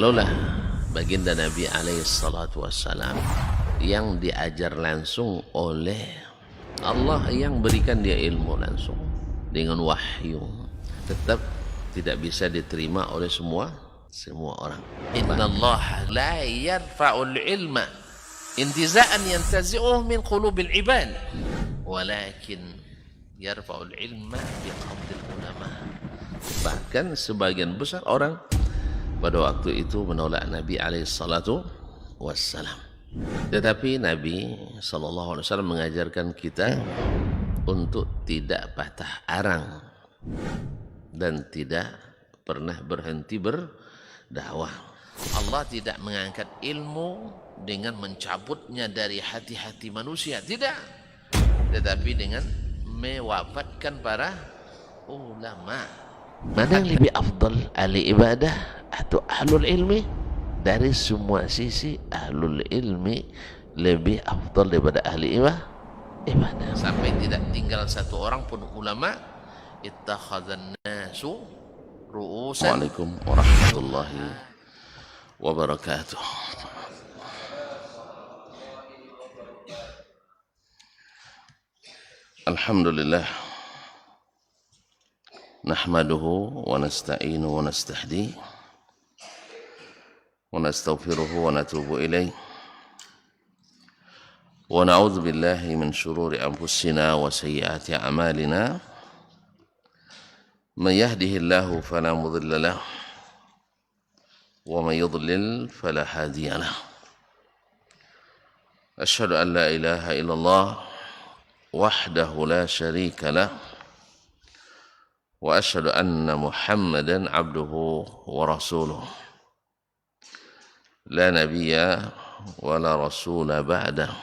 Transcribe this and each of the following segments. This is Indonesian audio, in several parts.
Kalaulah baginda Nabi alaihi salatu wassalam yang diajar langsung oleh Allah, yang berikan dia ilmu langsung dengan wahyu, tetap tidak bisa diterima oleh semua orang. Inna Allah la yarfa'ul ilma intiza'an yantazi'uhu min qulubil ibad, walakin yarfa'ul ilma biqabdil ulama. Bahkan sebagian besar orang pada waktu itu menolak Nabi alaihi salatu wassalam. Tetapi Nabi sallallahu alaihi wasallam mengajarkan kita untuk tidak patah arang dan tidak pernah berhenti berdakwah. Allah tidak mengangkat ilmu dengan mencabutnya dari hati-hati manusia, tidak. Tetapi dengan mewafatkan para ulama. Mana yang lebih afdal, ahli ibadah atau ahlul ilmi? Dari semua sisi ahlul ilmi lebih afdal daripada ahli ibadah. Sampai tidak tinggal satu orang pun ulama. Ittakhadhan nasu ru'usan. Waalaikum warahmatullahi wabarakatuh. Alhamdulillah, nahmaduhu wa nasta'inu wa nastahdi wa nastaghfiruhu wa natubu ilaih wa na'udzu billahi min shururi anfusina wa sayyiati a'malina. Man yahdihillahu fala mudilla lahu wa man yudlil fala hadiya lahu. Asyhadu an la ilaha illallah wahdahu la syarika lahu wa asyhadu anna Muhammadan abduhu wa rasuluh. La nabiyya wa la rasula ba'dah.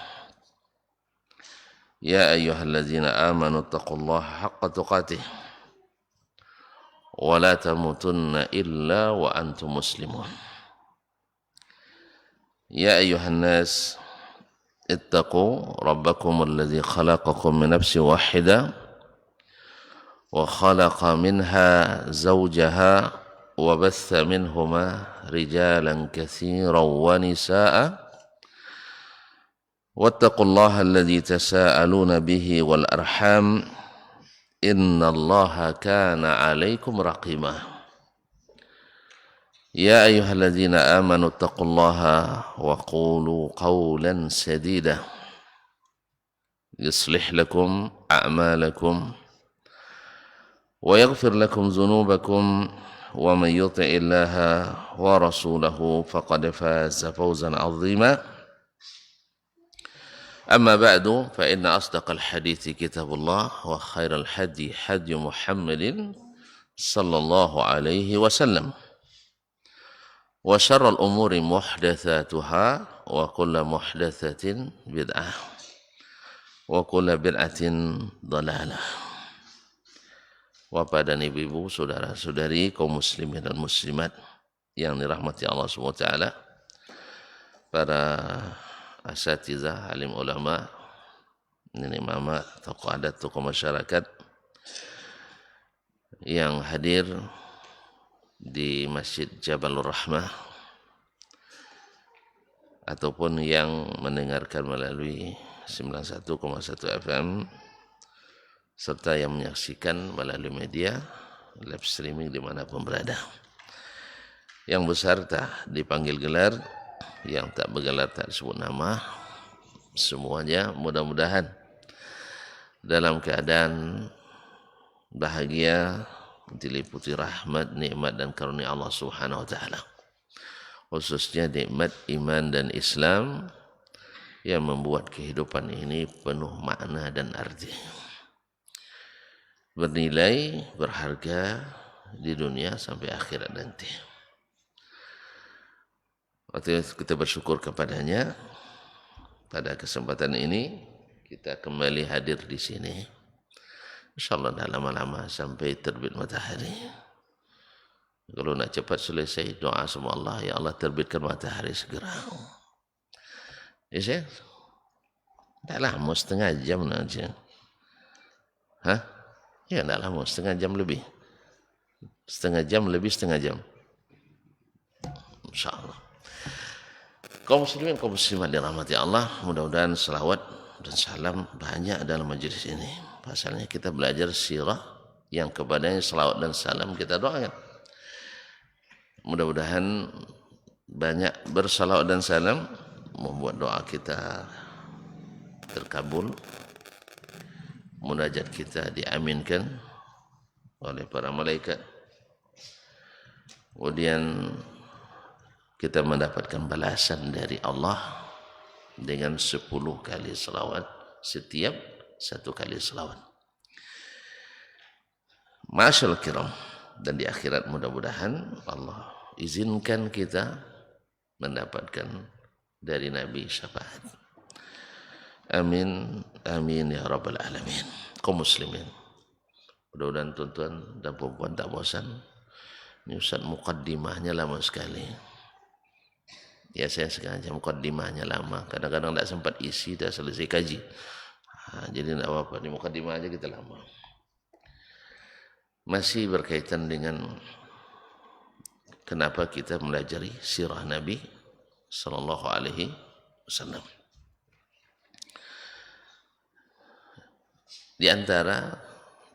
Ya ayyuhalladzina amanu taqullaha haqqa tuqatih wa la tamutunna illa wa antum muslimun. Ya ayyuhan nas ittaqu rabbakum alladzi khalaqakum min nafsin wahidah wa khalaqa minha zawjaha وبث منهما رجالا كثيرا ونساء واتقوا الله الذي تساءلون به والأرحام إن الله كان عليكم رقيبا. يا أيها الذين آمنوا اتقوا الله وقولوا قولا سديدا يصلح لكم أعمالكم ويغفر لكم ذنوبكم ومن يطع الله ورسوله فقد فاز فوزا عظيما. أما بعد فإن أصدق الحديث كتاب الله وخير الهدي هدي محمد صلى الله عليه وسلم وشر الأمور محدثاتها وكل محدثة بدعة وكل بدعة ضلالة. Bapak dan ibu-ibu, saudara-saudari, kaum muslimin dan muslimat yang dirahmati Allah SWT, para asatizah, alim ulama, nenek mama, tokoh adat, tokoh masyarakat yang hadir di Masjid Jabalur Rahmah ataupun yang mendengarkan melalui 91,1 FM serta yang menyaksikan melalui media live streaming dimanapun berada. Yang besar tak dipanggil gelar, yang tak bergelar tak disebut nama, semuanya mudah-mudahan dalam keadaan bahagia, diliputi rahmat, nikmat dan karunia Allah Subhanahu wa taala. Khususnya nikmat iman dan Islam yang membuat kehidupan ini penuh makna dan arti, bernilai, berharga di dunia sampai akhirat nanti. Waktu kita bersyukur kepadanya, pada kesempatan ini kita kembali hadir di sini. InsyaAllah dah lama-lama sampai terbit matahari. Kalau nak cepat selesai, doa sama Allah, ya Allah terbitkan matahari segera. Ya saya? Tak lama, setengah jam saja. Hah? Ya, tak lama, setengah jam lebih. Setengah jam lebih setengah jam. insyaallah. Kaum muslimin, kaum muslimat dirahmati Allah, mudah-mudahan selawat dan salam banyak dalam majelis ini. Pasalnya kita belajar sirah yang kepadanya selawat dan salam kita doakan. Mudah-mudahan banyak bersalawat dan salam membuat doa kita terkabul, munajat kita diaminkan oleh para malaikat. Kemudian kita mendapatkan balasan dari Allah dengan 10 kali selawat setiap 1 kali selawat. Masyaallah kiram, dan di akhirat mudah-mudahan Allah izinkan kita mendapatkan dari Nabi syafaat. Amin, amin ya rabbal alamin. Kaum muslimin, mudah-mudahan tuan-tuan dan perempuan tak bosan. Ini Ustaz mukaddimahnya lama sekali. Ya saya sengaja mukaddimahnya lama. Kadang-kadang tak sempat isi, dah selesai kaji. Jadi tak apa-apa, di mukaddimah aja kita lama. Masih berkaitan dengan kenapa kita melajari sirah Nabi sallallahu alaihi wasallam. Di antara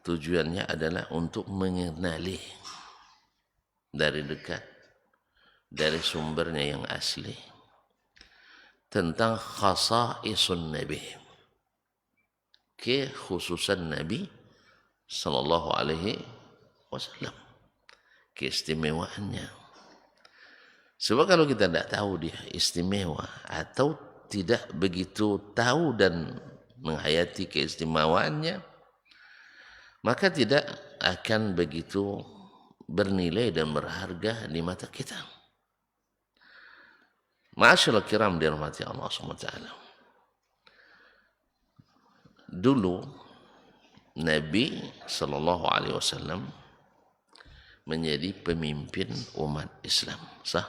tujuannya adalah untuk mengenali dari dekat, dari sumbernya yang asli, tentang khasa'isun Nabi, kekhususan Nabi sallallahu alaihi wasallam, keistimewaannya. Sebab kalau kita tidak tahu dia istimewa atau tidak begitu tahu dan menghayati keistimewaannya, maka tidak akan begitu bernilai dan berharga di mata kita. Ma'asyiral kiram dirahmati Allah SWT. Dulu Nabi sallallahu alaihi wasallam menjadi pemimpin umat Islam. Sah?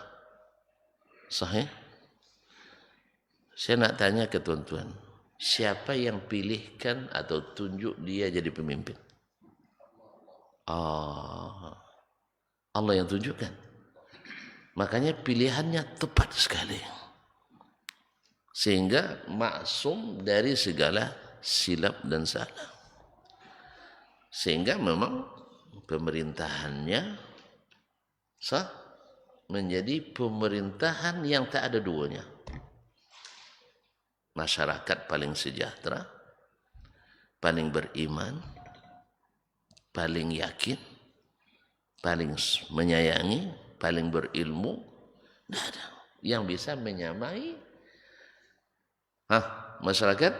Sahih? Saya nak tanya ke tuan-tuan, siapa yang pilihkan atau tunjuk dia jadi pemimpin? Allah yang tunjukkan. Makanya pilihannya tepat sekali, sehingga maksum dari segala silap dan salah. Sehingga memang pemerintahannya sah, menjadi pemerintahan yang tak ada duanya. Masyarakat paling sejahtera, paling beriman, paling yakin, paling menyayangi, paling berilmu. Tidak ada yang bisa menyamai masyarakat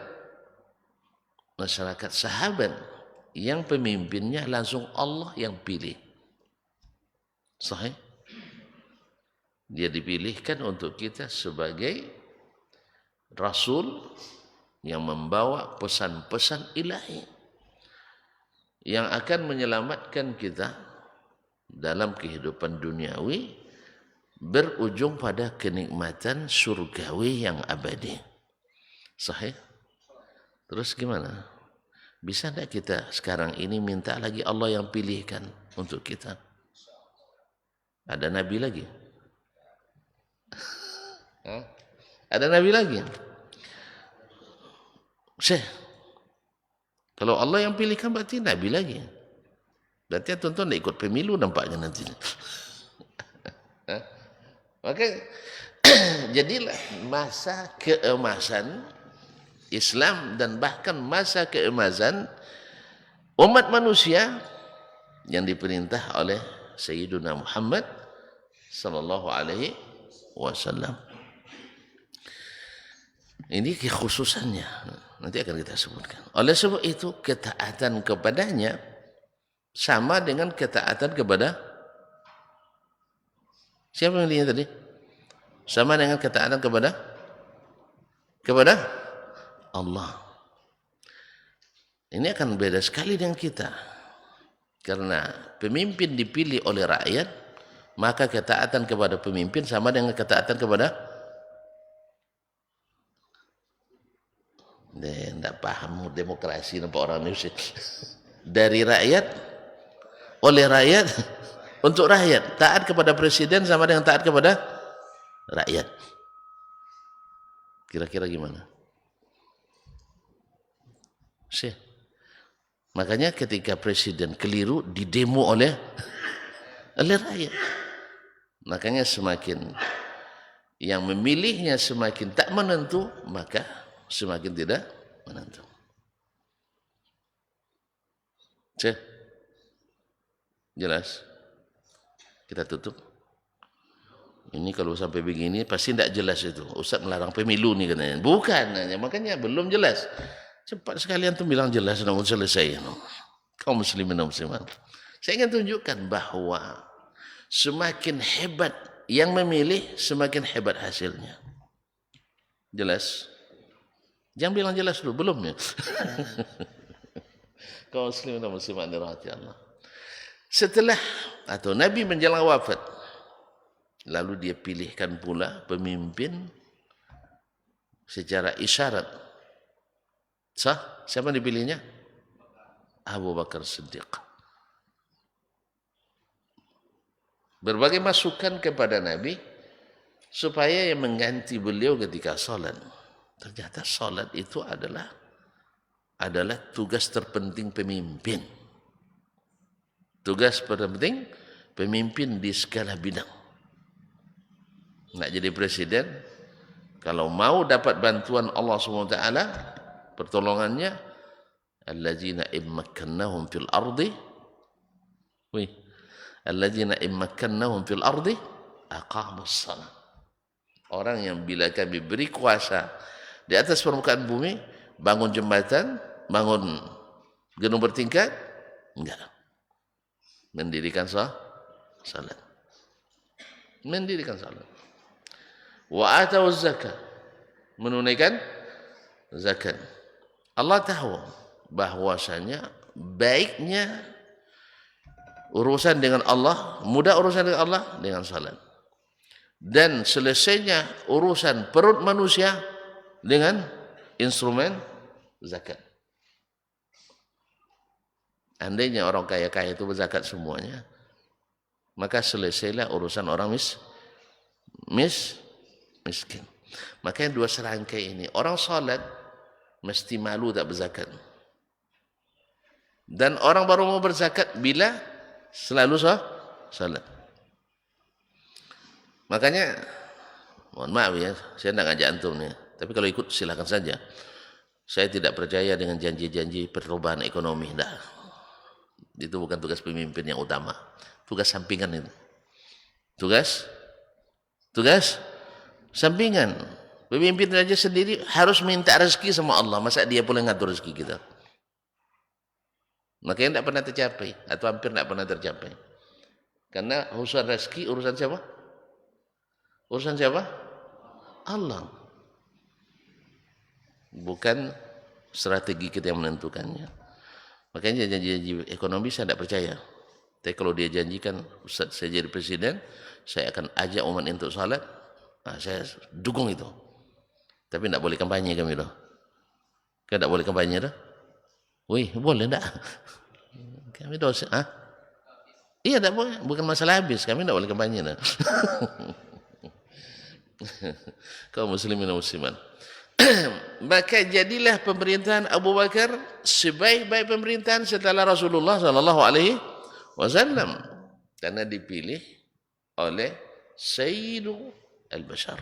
sahabat yang pemimpinnya langsung Allah yang pilih. Sahih? Dia dipilihkan untuk kita sebagai Rasul yang membawa pesan-pesan ilahi yang akan menyelamatkan kita dalam kehidupan duniawi, berujung pada kenikmatan surgawi yang abadi. Sahih? Terus gimana? Bisa tidak kita sekarang ini minta lagi Allah yang pilihkan untuk kita? Ada Nabi lagi? Ada Nabi lagi? Syekh, kalau Allah yang pilihkan berarti Nabi lagi. Berarti tuan-tuan tidak ikut pemilu nampaknya nanti. Maka jadilah masa keemasan Islam dan bahkan masa keemasan umat manusia yang diperintah oleh Sayyiduna Muhammad sallallahu alaihi wasallam. Ini kekhususannya, nanti akan kita sebutkan. Oleh sebab itu ketaatan kepadanya sama dengan ketaatan kepada siapa yang lihat tadi? Sama dengan ketaatan kepada Allah. Ini akan beda sekali dengan kita. Karena pemimpin dipilih oleh rakyat, maka ketaatan kepada pemimpin sama dengan ketaatan kepada tidak paham demokrasi nampak orang Indonesia. Dari rakyat, oleh rakyat, untuk rakyat. Taat kepada presiden sama dengan taat kepada rakyat. Kira-kira gimana? Sih. Makanya ketika presiden keliru didemo oleh rakyat. Makanya semakin yang memilihnya semakin tak menentu, maka semakin tidak menentu. Cek. Jelas? Kita tutup. Ini kalau sampai begini pasti tidak jelas itu. Ustaz melarang pemilu nih katanya. Bukan, makanya belum jelas. Cepat sekali antum bilang jelas dan selesai. Kaum muslimin dan muslimat. Saya ingin tunjukkan bahwa semakin hebat yang memilih, semakin hebat hasilnya. Jelas? Jangan bilang jelas dulu, belum ya? Kaum muslimin dan muslimat dirahmati Allah. Setelah atau Nabi menjelang wafat, lalu dia pilihkan pula pemimpin secara isyarat. Sah? Siapa dipilihnya? Abu Bakar Siddiq. Berbagai masukan kepada Nabi supaya yang mengganti beliau ketika salat. Ternyata salat itu adalah tugas terpenting pemimpin. Tugas terpenting pemimpin di segala bidang. Nak jadi presiden, kalau mau dapat bantuan Allah SWT, pertolongannya, alladzina immakkannahum fil ardi, alladzina immakkannahum fil ardi aqamus shalah. Orang yang bila kami beri kuasa di atas permukaan bumi, bangun jembatan, bangun gedung bertingkat, enggak. Mendirikan salat. Mendirikan salat. Wa atau zakat, menunaikan zakat. Allah tahu bahwasanya baiknya urusan dengan Allah, mudah urusan dengan Allah dengan salat. Dan selesainya urusan perut manusia dengan instrumen zakat. Andainya orang kaya-kaya itu berzakat semuanya, maka selesailah urusan orang miskin. Makanya dua serangkai ini, orang salat mesti malu tak berzakat. Dan orang baru mau berzakat bila selalu salat. Makanya, mohon maaf ya, saya tidak ngajak antum nih. Tapi kalau ikut silakan saja. Saya tidak percaya dengan janji-janji perubahan ekonomi. Tidak. Itu bukan tugas pemimpin yang utama. Tugas sampingan itu. Tugas sampingan. Pemimpin saja sendiri harus minta rezeki sama Allah. Masa dia boleh ngatur rezeki kita? Makanya tidak pernah tercapai. Atau hampir tidak pernah tercapai. Karena urusan rezeki, urusan siapa? Urusan siapa? Allah. Bukan strategi kita yang menentukannya. Makanya janji-janji ekonomi saya tidak percaya. Tapi kalau dia janjikan, Ustaz saya jadi presiden, saya akan ajak umat untuk salat, nah, saya dukung itu. Tapi tidak boleh kampanye kami dah. Kan tidak boleh kampanye dah? Wih, boleh tak? Kami dosa. Iya, tidak boleh. Bukan masalah habis. Kami tidak boleh kampanye dah. Kaum muslimin dan muslimat. Maka jadilah pemerintahan Abu Bakar sebaik-baik pemerintahan setelah Rasulullah sallallahu alaihi wasallam, karena dipilih oleh Sayyidu al-Bashar.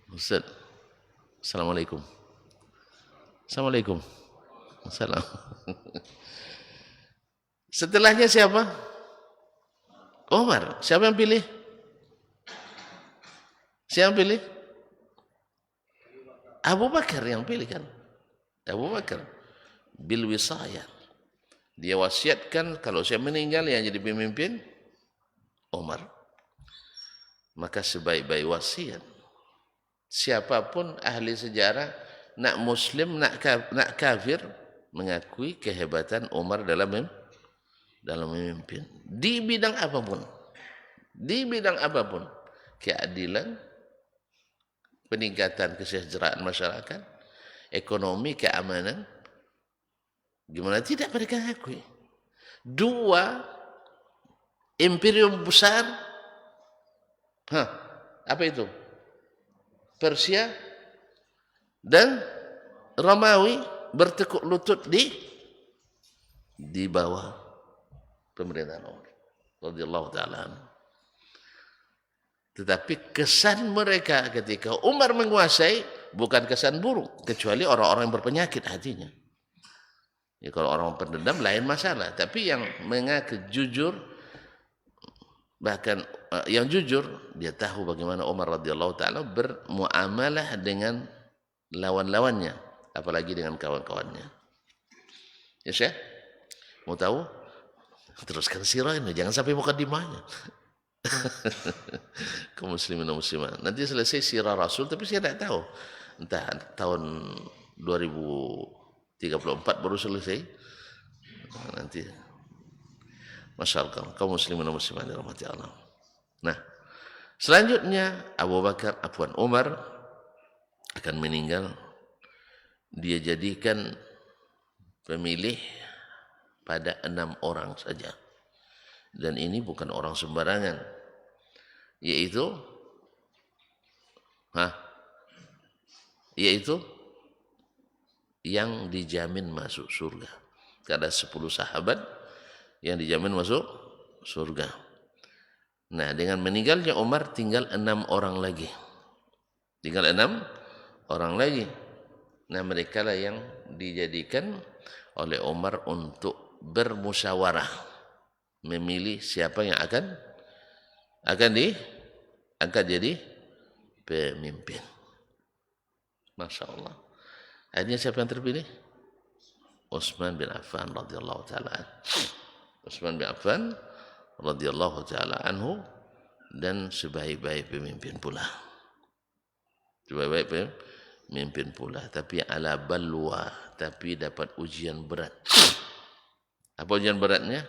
Ustaz, Assalamualaikum. Assalamualaikum. Assalam. Setelahnya siapa? Umar. Siapa yang pilih? Siapa yang pilih? Abu Bakar yang pilih kan. Abu Bakar bil wisayah. Dia wasiatkan kalau saya meninggal yang jadi pemimpin Umar. Maka sebaik-baik wasiat. Siapapun ahli sejarah, nak muslim, nak kafir, mengakui kehebatan Umar dalam memimpin. Di bidang apapun. Di bidang apapun. Keadilan, peningkatan kesejahteraan masyarakat, ekonomi, keamanan, gimana tidak mereka akui. Dua imperium besar Hah, apa itu? Persia dan Romawi bertekuk lutut di bawah pemerintahan Umar radhiyallahu taala anhu. Tetapi kesan mereka ketika Umar menguasai bukan kesan buruk, kecuali orang-orang yang berpenyakit hatinya. Ya, kalau orang pendendam lain masalah, tapi yang mengaku jujur, bahkan yang jujur, dia tahu bagaimana Umar radhiyallahu taala bermuamalah dengan lawan-lawannya, apalagi dengan kawan-kawannya. Ya, Syekh? Mau tahu? Teruskan sirah ini, jangan sampai mukadimahnya. Kaum muslimin dan muslimat. Nanti selesai sirah Rasul, tapi saya tidak tahu. Entah tahun 2034 baru selesai. Nanti, masya Allah, kaum muslimin dan muslimat dirahmati Allah. Nah, selanjutnya Umar akan meninggal. Dia jadikan pemilih pada 6 orang saja. Dan ini bukan orang sembarangan, yaitu yang dijamin masuk surga. Ada 10 sahabat yang dijamin masuk surga. Nah, dengan meninggalnya Umar tinggal 6 orang lagi. Tinggal 6 orang lagi. Nah, mereka lah yang dijadikan oleh Umar untuk bermusyawarah memilih siapa yang akan diangkat jadi pemimpin. Masya Allah. Akhirnya siapa yang terpilih? Utsman bin Affan radhiyallahu taala. Utsman bin Affan radhiyallahu taala anhu, dan sebaik-baik pemimpin pula. Sebaik-baik pemimpin pula, tapi ala balwa, tapi dapat ujian berat. Apa ujian beratnya?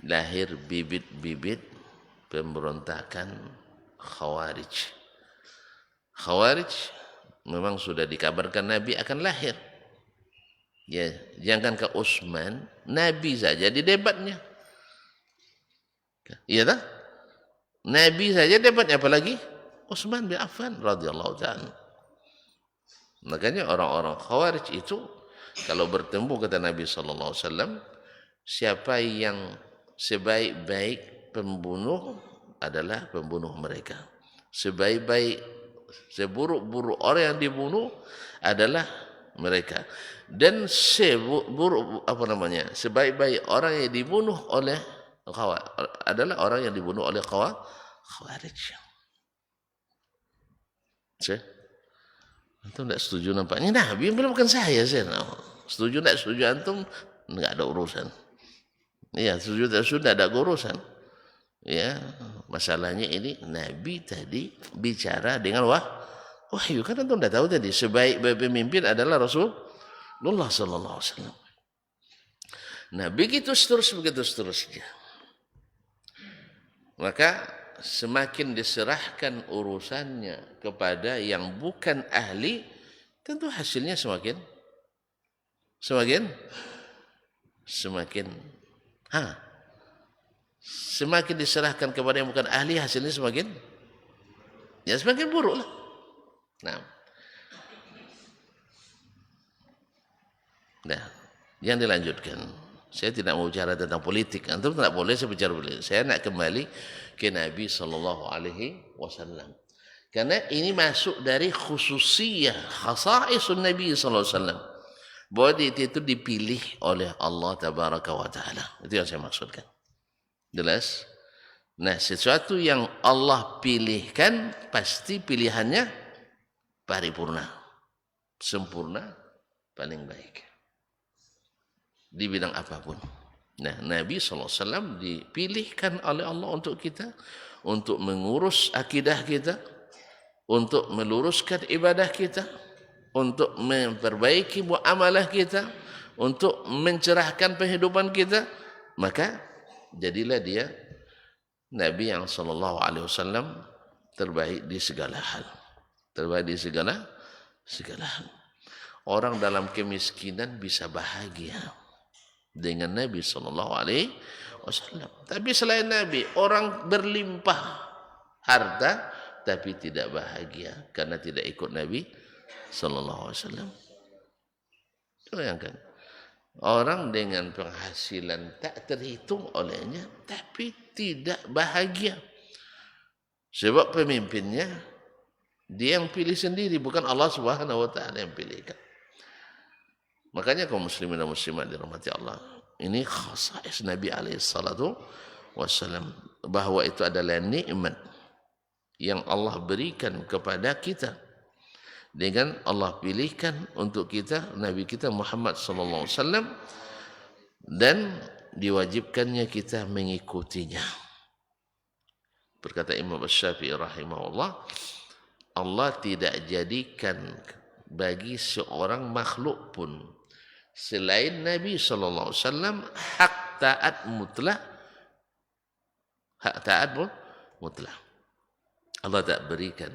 Lahir bibit-bibit pemberontakan Khawarij. Khawarij memang sudah dikabarkan Nabi akan lahir. Ya, jangan ke Utsman, Nabi saja di debatnya. Iya tak? Nabi saja debatnya, apalagi Utsman bin Affan radhiyallahu ta'ala. Makanya orang-orang Khawarij itu kalau bertemu kata Nabi sallallahu alaihi wasallam, siapa yang sebaik-baik pembunuh adalah pembunuh mereka. Seburuk-buruk orang yang dibunuh adalah mereka. Dan sebaik-baik orang yang dibunuh oleh adalah orang yang dibunuh oleh Khawarij. Antum tidak setuju nampaknya? Nabi bukan saya. Setuju tidak setuju antum? Enggak ada urusan. Iya, sudah ada urusan. Ya, masalahnya ini Nabi tadi bicara dengan wahyu. Kan antum sudah tahu tadi, sebaik-baik pemimpin adalah Rasulullah sallallahu alaihi wasallam. Nah, begitu seterusnya. Maka semakin diserahkan urusannya kepada yang bukan ahli, tentu hasilnya semakin diserahkan kepada yang bukan ahli, hasilnya semakin buruk lah. Nah, yang dilanjutkan. Saya tidak mau bicara tentang politik. Antum tidak boleh saya bicara politik. Saya nak kembali ke Nabi sallallahu alaihi wasallam. Karena ini masuk dari khususiyah, khasaisun Nabi sallallahu alaihi wasallam. Bahwa dia itu dipilih oleh Allah tabaraka wa taala. Itu yang saya maksudkan. Jelas? Nah, sesuatu yang Allah pilihkan pasti pilihannya paripurna, sempurna, paling baik di bidang apapun. Nah, Nabi SAW dipilihkan oleh Allah untuk kita, untuk mengurus akidah kita, untuk meluruskan ibadah kita, untuk memperbaiki muamalah kita, untuk mencerahkan kehidupan kita. Maka jadilah dia Nabi yang SAW terbaik di segala hal. Terbaik di segala hal. Orang dalam kemiskinan bisa bahagia dengan Nabi sallallahu alaihi Wasallam. Tapi selain Nabi, orang berlimpah harta tapi tidak bahagia karena tidak ikut Nabi Sallallahu Alaihi Wasallam. Bayangkan, orang dengan penghasilan tak terhitung olehnya tapi tidak bahagia. Sebab pemimpinnya dia yang pilih sendiri, bukan Allah Subhanahu wa taala yang pilihkan. Makanya kaum muslimin dan muslimat dirahmati Allah, ini khasais Nabi alaihi salatu wasallam, bahwa itu adalah nikmat yang Allah berikan kepada kita dengan Allah pilihkan untuk kita Nabi kita Muhammad sallallahu alaihi wasallam, dan diwajibkannya kita mengikutinya. Berkata Imam Asy-Syafi'i rahimahullah, Allah tidak jadikan bagi seorang makhluk pun selain Nabi sallallahu alaihi wasallam hak taat mutlak. Hak taat mutlak. Allah tak berikan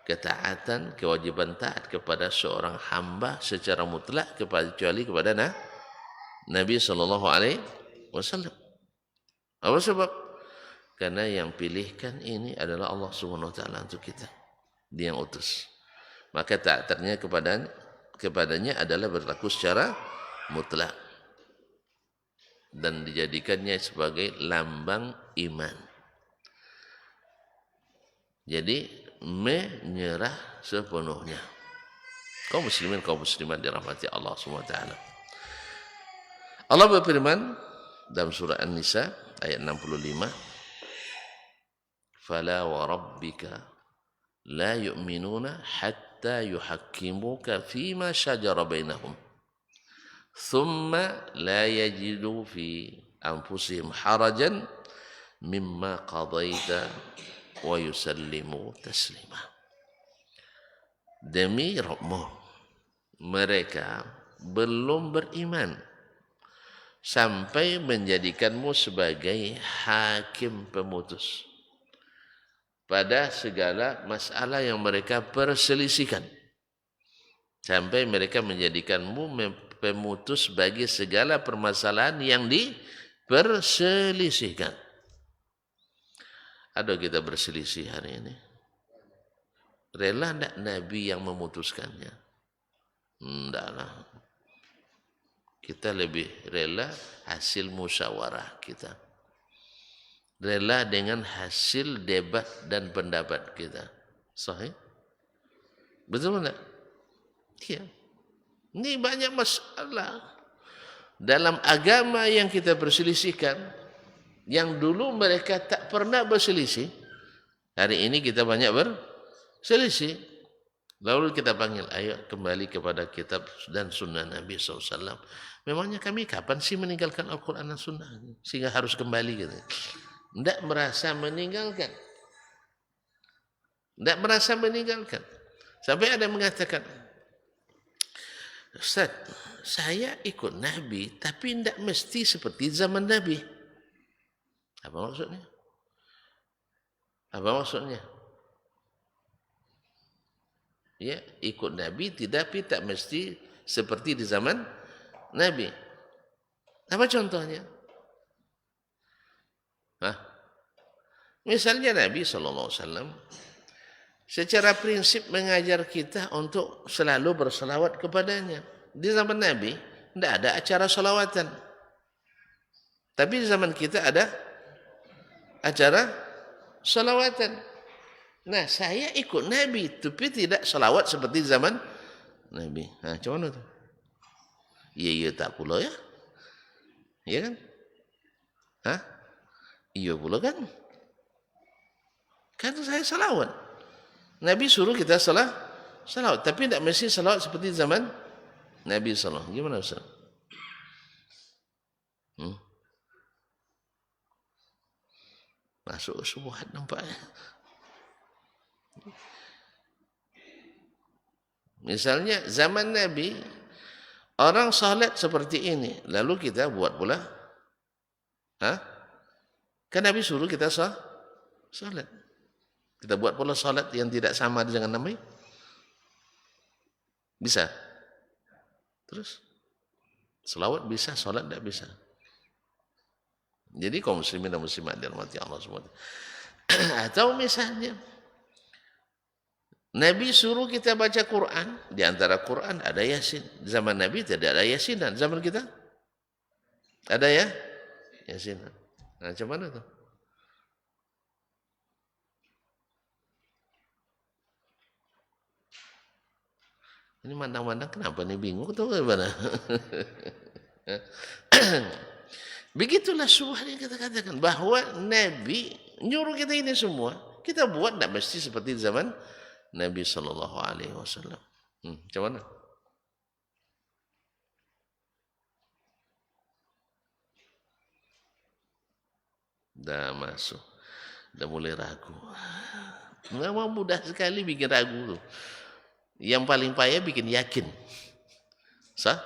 ketaatan, kewajiban taat kepada seorang hamba secara mutlak kecuali kepada Nabi sallallahu alaihi wasallam. Apa sebab? Karena yang pilihkan ini adalah Allah Subhanahu wa taala untuk kita. Dia yang utus. Maka taatnya kepadanya adalah berlaku secara mutlak dan dijadikannya sebagai lambang iman. Jadi menyerah sepenuhnya. Kaum muslimin, kaum muslimat dirahmati Allah Subhanahu wa taala. Allah berfirman dalam surah An-Nisa ayat 65, "Fala wa rabbika la yu'minuna hatta yuhakkimuka fima shajara bainahum thumma la yajidu fi anfusihim harajan mimma qadaita wa yusallimu taslima." Demi Rabbmu, mereka belum beriman sampai menjadikanmu sebagai hakim pemutus pada segala masalah yang mereka perselisihkan, sampai mereka menjadikanmu pemutus bagi segala permasalahan yang diperselisihkan. Ada kita berselisih hari ini, rela tidak Nabi yang memutuskannya? Tidaklah. Kita lebih rela hasil musyawarah kita, rela dengan hasil debat dan pendapat kita. Sahih? Betul tak? Iya. Ini banyak masalah dalam agama yang kita perselisihkan, yang dulu mereka tak pernah berselisih. Hari ini kita banyak berselisih. Lalu kita panggil, ayo kembali kepada kitab dan sunnah Nabi SAW. Memangnya kami kapan sih meninggalkan Al-Quran dan sunnah sehingga harus kembali gitu? Tidak merasa meninggalkan. Tidak merasa meninggalkan. Sampai ada yang mengatakan, Ustaz, saya ikut Nabi tapi tidak mesti seperti zaman Nabi. Apa maksudnya? Apa maksudnya? Ya, ikut Nabi tapi tak mesti seperti di zaman Nabi. Apa contohnya? Misalnya Nabi SAW secara prinsip mengajar kita untuk selalu berselawat kepadanya. Di zaman Nabi tidak ada acara selawatan, tapi di zaman kita ada acara selawatan. Nah, saya ikut Nabi tapi tidak selawat seperti zaman Nabi. Macam mana tu? Iya tak pula ya? Iya kan? Iya pula kan? Kan saya salawat. Nabi suruh kita salawat, tapi tidak mesti salawat seperti zaman Nabi sallallahu. Gimana Ustaz? Masuk syubhat nampaknya. Misalnya zaman Nabi orang salat seperti ini, lalu kita buat pula. Kan Nabi suruh kita salat. Kita buat pula salat yang tidak sama dengan Nabi. Bisa? Terus selawat bisa, salat tidak bisa. Jadi kaum muslimin dan muslimat dirahmati Allah SWT. Atau misalnya Nabi suruh kita baca Quran, di antara Quran ada Yasin. Zaman Nabi tidak ada Yasin, dan zaman kita ada ya Yasin. Nah, macam mana tuh? Ini mandang-mandang kenapa nih, bingung atau bagaimana? Begitulah subhan yang kita katakan, bahwa Nabi nyuruh kita ini semua, kita buat tidak mesti seperti zaman Nabi Sallallahu Alaihi Wasallam. Macam mana? Dah masuk, dah mulai ragu. Memang mudah sekali bikin ragu tuh. Yang paling payah bikin yakin. Sah?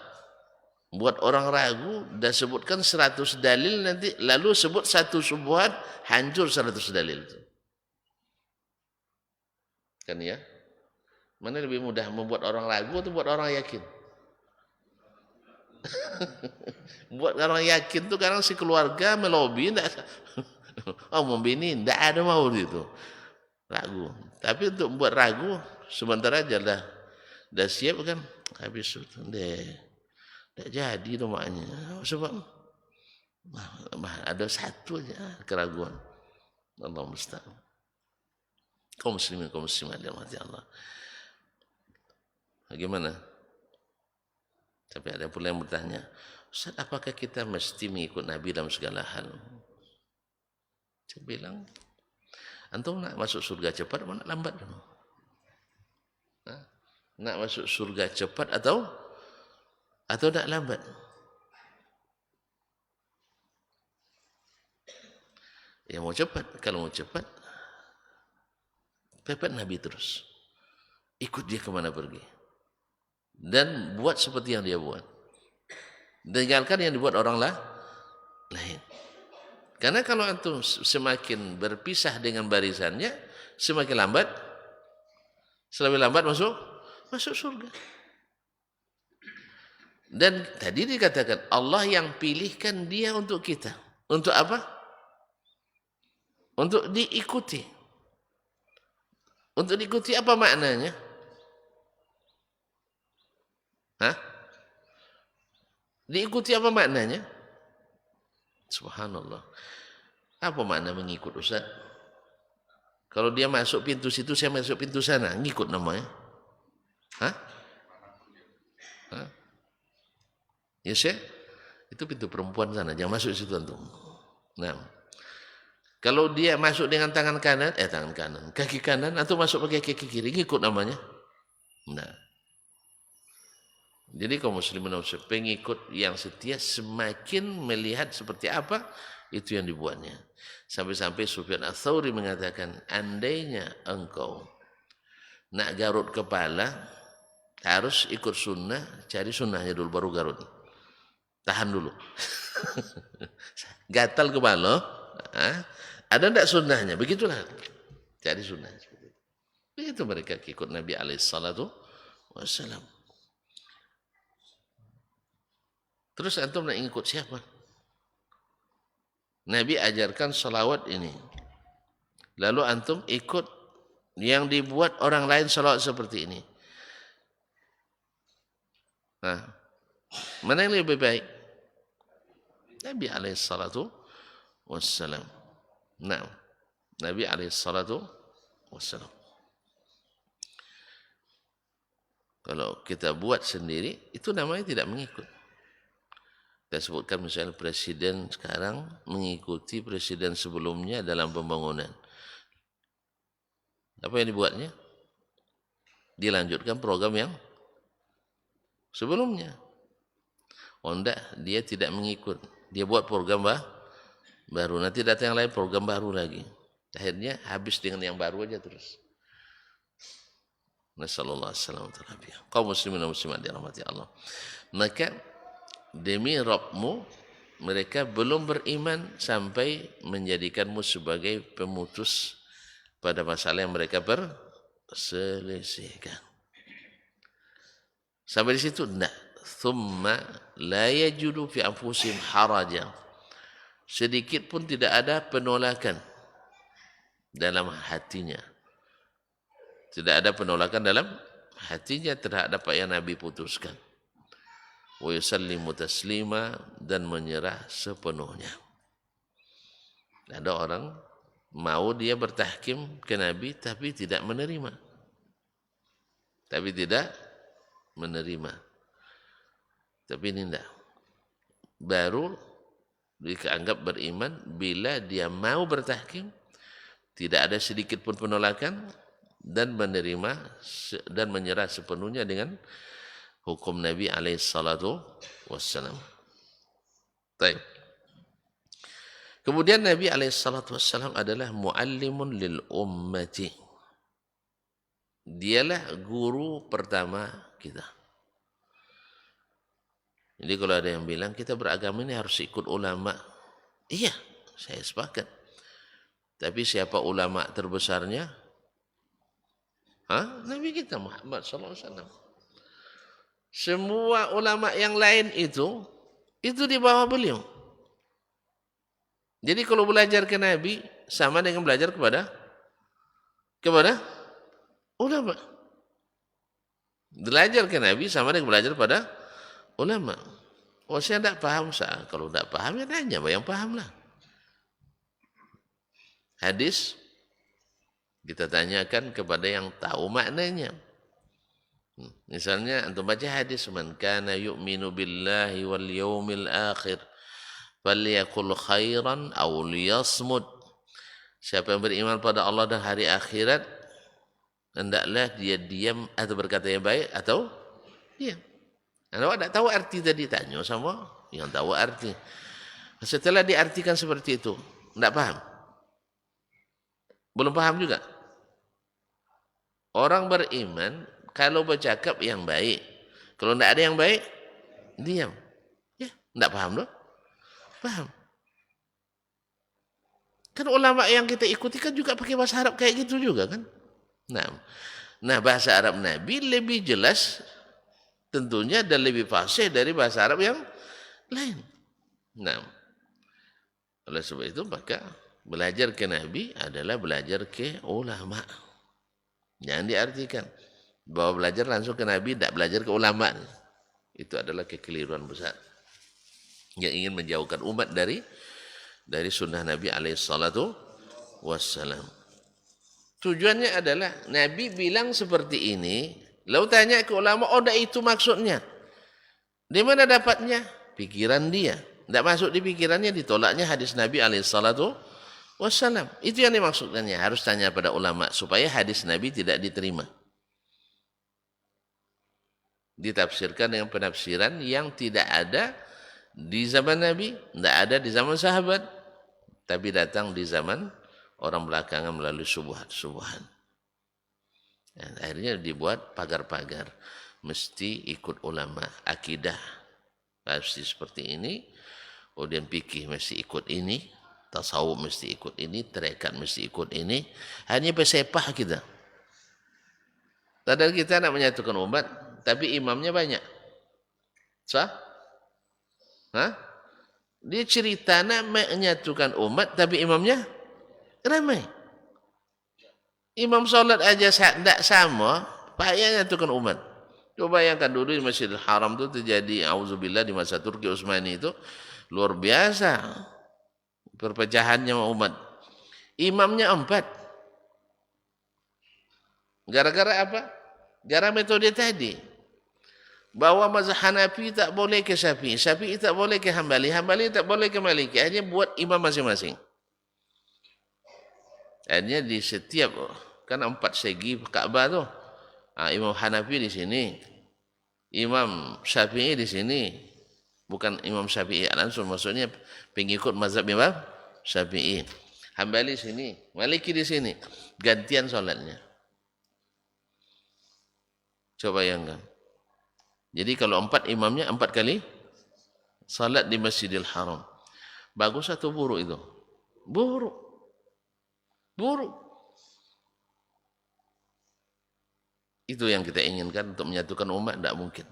Buat orang ragu, dah sebutkan 100 dalil nanti, lalu sebut satu syubhat, hancur 100 dalil itu. Kan ya? Mana lebih mudah, membuat orang ragu atau buat orang yakin? Buat orang yakin tuh kadang si keluarga melobi, oh mau bini, tidak ada mau itu. Ragu. Tapi untuk buat ragu, sebentar aja dah siap kan, habis itu tidak jadi tuh maknya. Sebab ada satu aja keraguan. Allah musta'an. Kaum muslimin, kaum muslimat dirahmati Allah. Bagaimana? Tapi ada pula yang bertanya, Ustaz, apakah kita mesti mengikut Nabi dalam segala hal? Saya bilang, antum nak masuk surga cepat atau nak lambat dulu? Nak masuk surga cepat atau nak lambat? Ya mau cepat. Kalau mau cepat, pepet Nabi terus. Ikut dia kemana pergi. Dan buat seperti yang dia buat. Tinggalkan yang dibuat orang lain. Karena kalau antum semakin berpisah dengan barisannya, semakin lambat, lebih lambat masuk surga. Dan tadi dikatakan Allah yang pilihkan dia untuk kita. Untuk apa? Untuk diikuti. Untuk diikuti apa maknanya? Diikuti apa maknanya? Subhanallah. Apa makna mengikut, Ustaz? Kalau dia masuk pintu situ, saya masuk pintu sana, ngikut namanya. Ya saya, itu pintu perempuan sana, jangan masuk situ antum. Nah, kalau dia masuk dengan tangan kanan, kaki kanan, antum masuk pakai kaki kiri, ngikut namanya. Nah, jadi kaum muslimin dan muslimat, pengikut yang setia semakin melihat seperti apa itu yang dibuatnya. Sampai-sampai Sufyan Ats-Tsauri mengatakan, andainya engkau nak garut kepala, harus ikut sunnah, cari sunnahnya dulu baru garut. Tahan dulu. Gatal kepala, ada tidak sunnahnya? Begitulah. Cari sunnah. Begitu mereka ikut Nabi SAW. Terus antum nak ikut siapa? Nabi ajarkan salawat ini. Lalu antum ikut yang dibuat orang lain salawat seperti ini. Nah, mana yang lebih baik? Nabi SAW. Nah, Nabi SAW. Kalau kita buat sendiri, itu namanya tidak mengikut. Kita sebutkan misalnya presiden sekarang mengikuti presiden sebelumnya dalam pembangunan. Apa yang dibuatnya? Dilanjutkan program yang sebelumnya. Oh enggak, dia tidak mengikut. Dia buat program baru. Nanti datang yang lain, program baru lagi. Akhirnya habis dengan yang baru aja terus. Nasallallahu alaihi wasallam. Kaum muslimin dan muslimat dirahmati Allah. Maka demi Rabbmu, mereka belum beriman sampai menjadikanmu sebagai pemutus pada masalah yang mereka perselisihkan. Sampai di situ enggak. Thumma la yajidu fi anfusihim haraja. sedikit pun tidak ada penolakan dalam hatinya. Tidak ada penolakan dalam hatinya terhadap apa yang Nabi putuskan. Wa yusallimu taslima, dan menyerah sepenuhnya. Ada orang mau dia bertahkim ke Nabi tapi tidak menerima. Tapi ini tidak. Baru dianggap beriman bila dia mau bertahkim, tidak ada sedikit pun penolakan, dan menerima dan menyerah sepenuhnya dengan hukum Nabi alaihissalatu wassalam. Baik. Kemudian Nabi alaihissalatu wassalam adalah muallimun lil ummati. Dialah guru pertama kita. Jadi kalau ada yang bilang kita beragama ini harus ikut ulama. Iya, saya sepakat. Tapi siapa ulama terbesarnya? Nabi kita Muhammad SAW. Semua ulama yang lain itu di bawah beliau. Jadi kalau belajar ke Nabi sama dengan belajar kepada ulama. Belajar ke Nabi sama dengan belajar pada ulama. Oh, saya tidak paham. Kalau tidak paham ya tanya yang paham lah. Hadis kita tanyakan kepada yang tahu maknanya. Misalnya antum baca hadis, man kana yu'minu billahi wal yawmil akhir falyakul khairan aw liyasmut. Siapa yang beriman pada Allah dan hari akhirat, hendaklah dia diam atau berkata yang baik atau diam. Anda tidak tahu arti tadi, tanya sama yang tahu arti. Setelah diartikan seperti itu, tidak paham. Belum paham juga. Orang beriman kalau bercakap yang baik, kalau tidak ada yang baik, diam. Ya, tidak paham loh. Paham. Kan ulama yang kita ikuti kan juga pakai bahasa Arab kayak gitu juga kan. Nah bahasa Arab Nabi lebih jelas tentunya dan lebih fasih dari bahasa Arab yang lain. Oleh sebab itu maka belajar ke Nabi adalah belajar ke ulama. Jangan diartikan bahwa belajar langsung ke Nabi, tidak belajar ke ulama. Itu adalah kekeliruan besar yang ingin menjauhkan umat dari sunnah Nabi alaihissalatu wassalam. Tujuannya adalah Nabi bilang seperti ini, lalu tanya ke ulama, oh itu maksudnya. Di mana dapatnya? Pikiran dia. Tidak masuk di pikirannya, ditolaknya hadis Nabi alaihissalatu wassalam. Itu yang dimaksudkannya. Harus tanya pada ulama supaya hadis Nabi tidak diterima. Ditafsirkan dengan penafsiran yang tidak ada di zaman Nabi, tidak ada di zaman sahabat, tapi datang di zaman orang belakangan melalui subuhan. Dan akhirnya dibuat pagar-pagar. Mesti ikut ulama. Akidah pasti seperti ini. Kemudian fikih mesti ikut ini. Tasawuf mesti ikut ini. Tarekat mesti ikut ini. Hanya bersepah kita. Padahal kita nak menyatukan umat, tapi imamnya banyak. Sah? Dia cerita nak menyatukan umat, tapi imamnya ramai. Imam solat aja tidak sama, payah menyatukan umat. Coba bayangkan dulu di Masjidil Haram itu terjadi, auzubillah, di masa Turki Utsmani itu luar biasa perpecahannya umat. Imamnya 4. Gara-gara apa? Gara metode tadi. Bahwa mazhab Hanafi tak boleh ke Syafi'i, Syafi'i tak boleh ke Hambali, Hambali tak boleh ke Maliki. Akhirnya buat imam masing-masing. Akhirnya di setiap, kan 4 segi Ka'bah tu. Imam Hanafi di sini, Imam Syafi'i di sini. Bukan Imam Syafi'i langsung, maksudnya pengikut mazhab Imam Syafi'i. Hambali sini, Maliki di sini. Gantian solatnya. Coba bayangkan. Jadi kalau 4 imamnya 4 kali salat di Masjidil Haram. Bagus atau buruk itu? Buruk. Itu yang kita inginkan untuk menyatukan umat, tidak mungkin.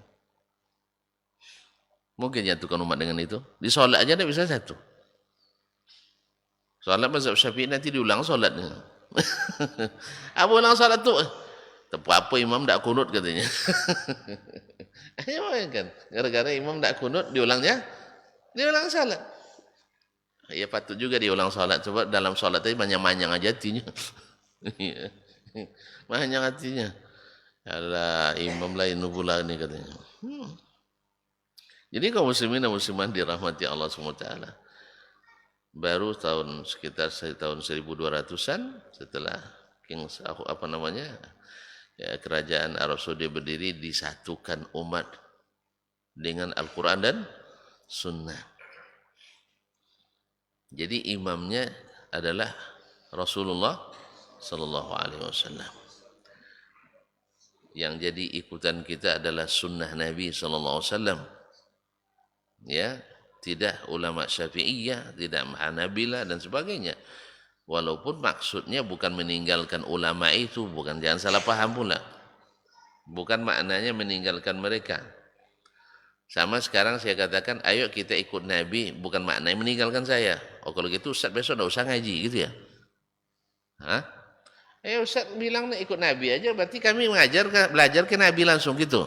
Mungkin menyatukan umat dengan itu. Di salat aja tidak bisa satu. Solat mazhab Syafi'i nanti diulang solatnya. Apa ulang solat tu? Tak apa imam tak kunut katanya. Ayo kan, gara-gara imam tak kunut diulangnya, diulang solat. Ya patut juga diulang solat. Coba dalam solat tadi manyang-manyang aja hatinya. Manyang hatinya. Alah imam lain pula ni katanya. Jadi kaum muslimin dan muslimat dirahmati Allah SWT. Baru sekitar tahun 1200-an setelah kerajaan Arab Saudi berdiri, disatukan umat dengan Al-Quran dan Sunnah. Jadi imamnya adalah Rasulullah Sallallahu Alaihi Wasallam. Yang jadi ikutan kita adalah Sunnah Nabi Sallallahu Alaihi Wasallam. Ya, tidak ulama Syafi'iyah, tidak Hanabilah dan sebagainya. Walaupun maksudnya bukan meninggalkan ulama itu, bukan, jangan salah paham pula. Bukan maknanya meninggalkan mereka. Sama sekarang saya katakan, ayo kita ikut Nabi, bukan maknanya meninggalkan saya. Oh kalau gitu Ustaz besok tidak usah ngaji gitu ya. Hah? Ustaz bilang ikut Nabi aja, berarti kami belajar ke Nabi langsung gitu.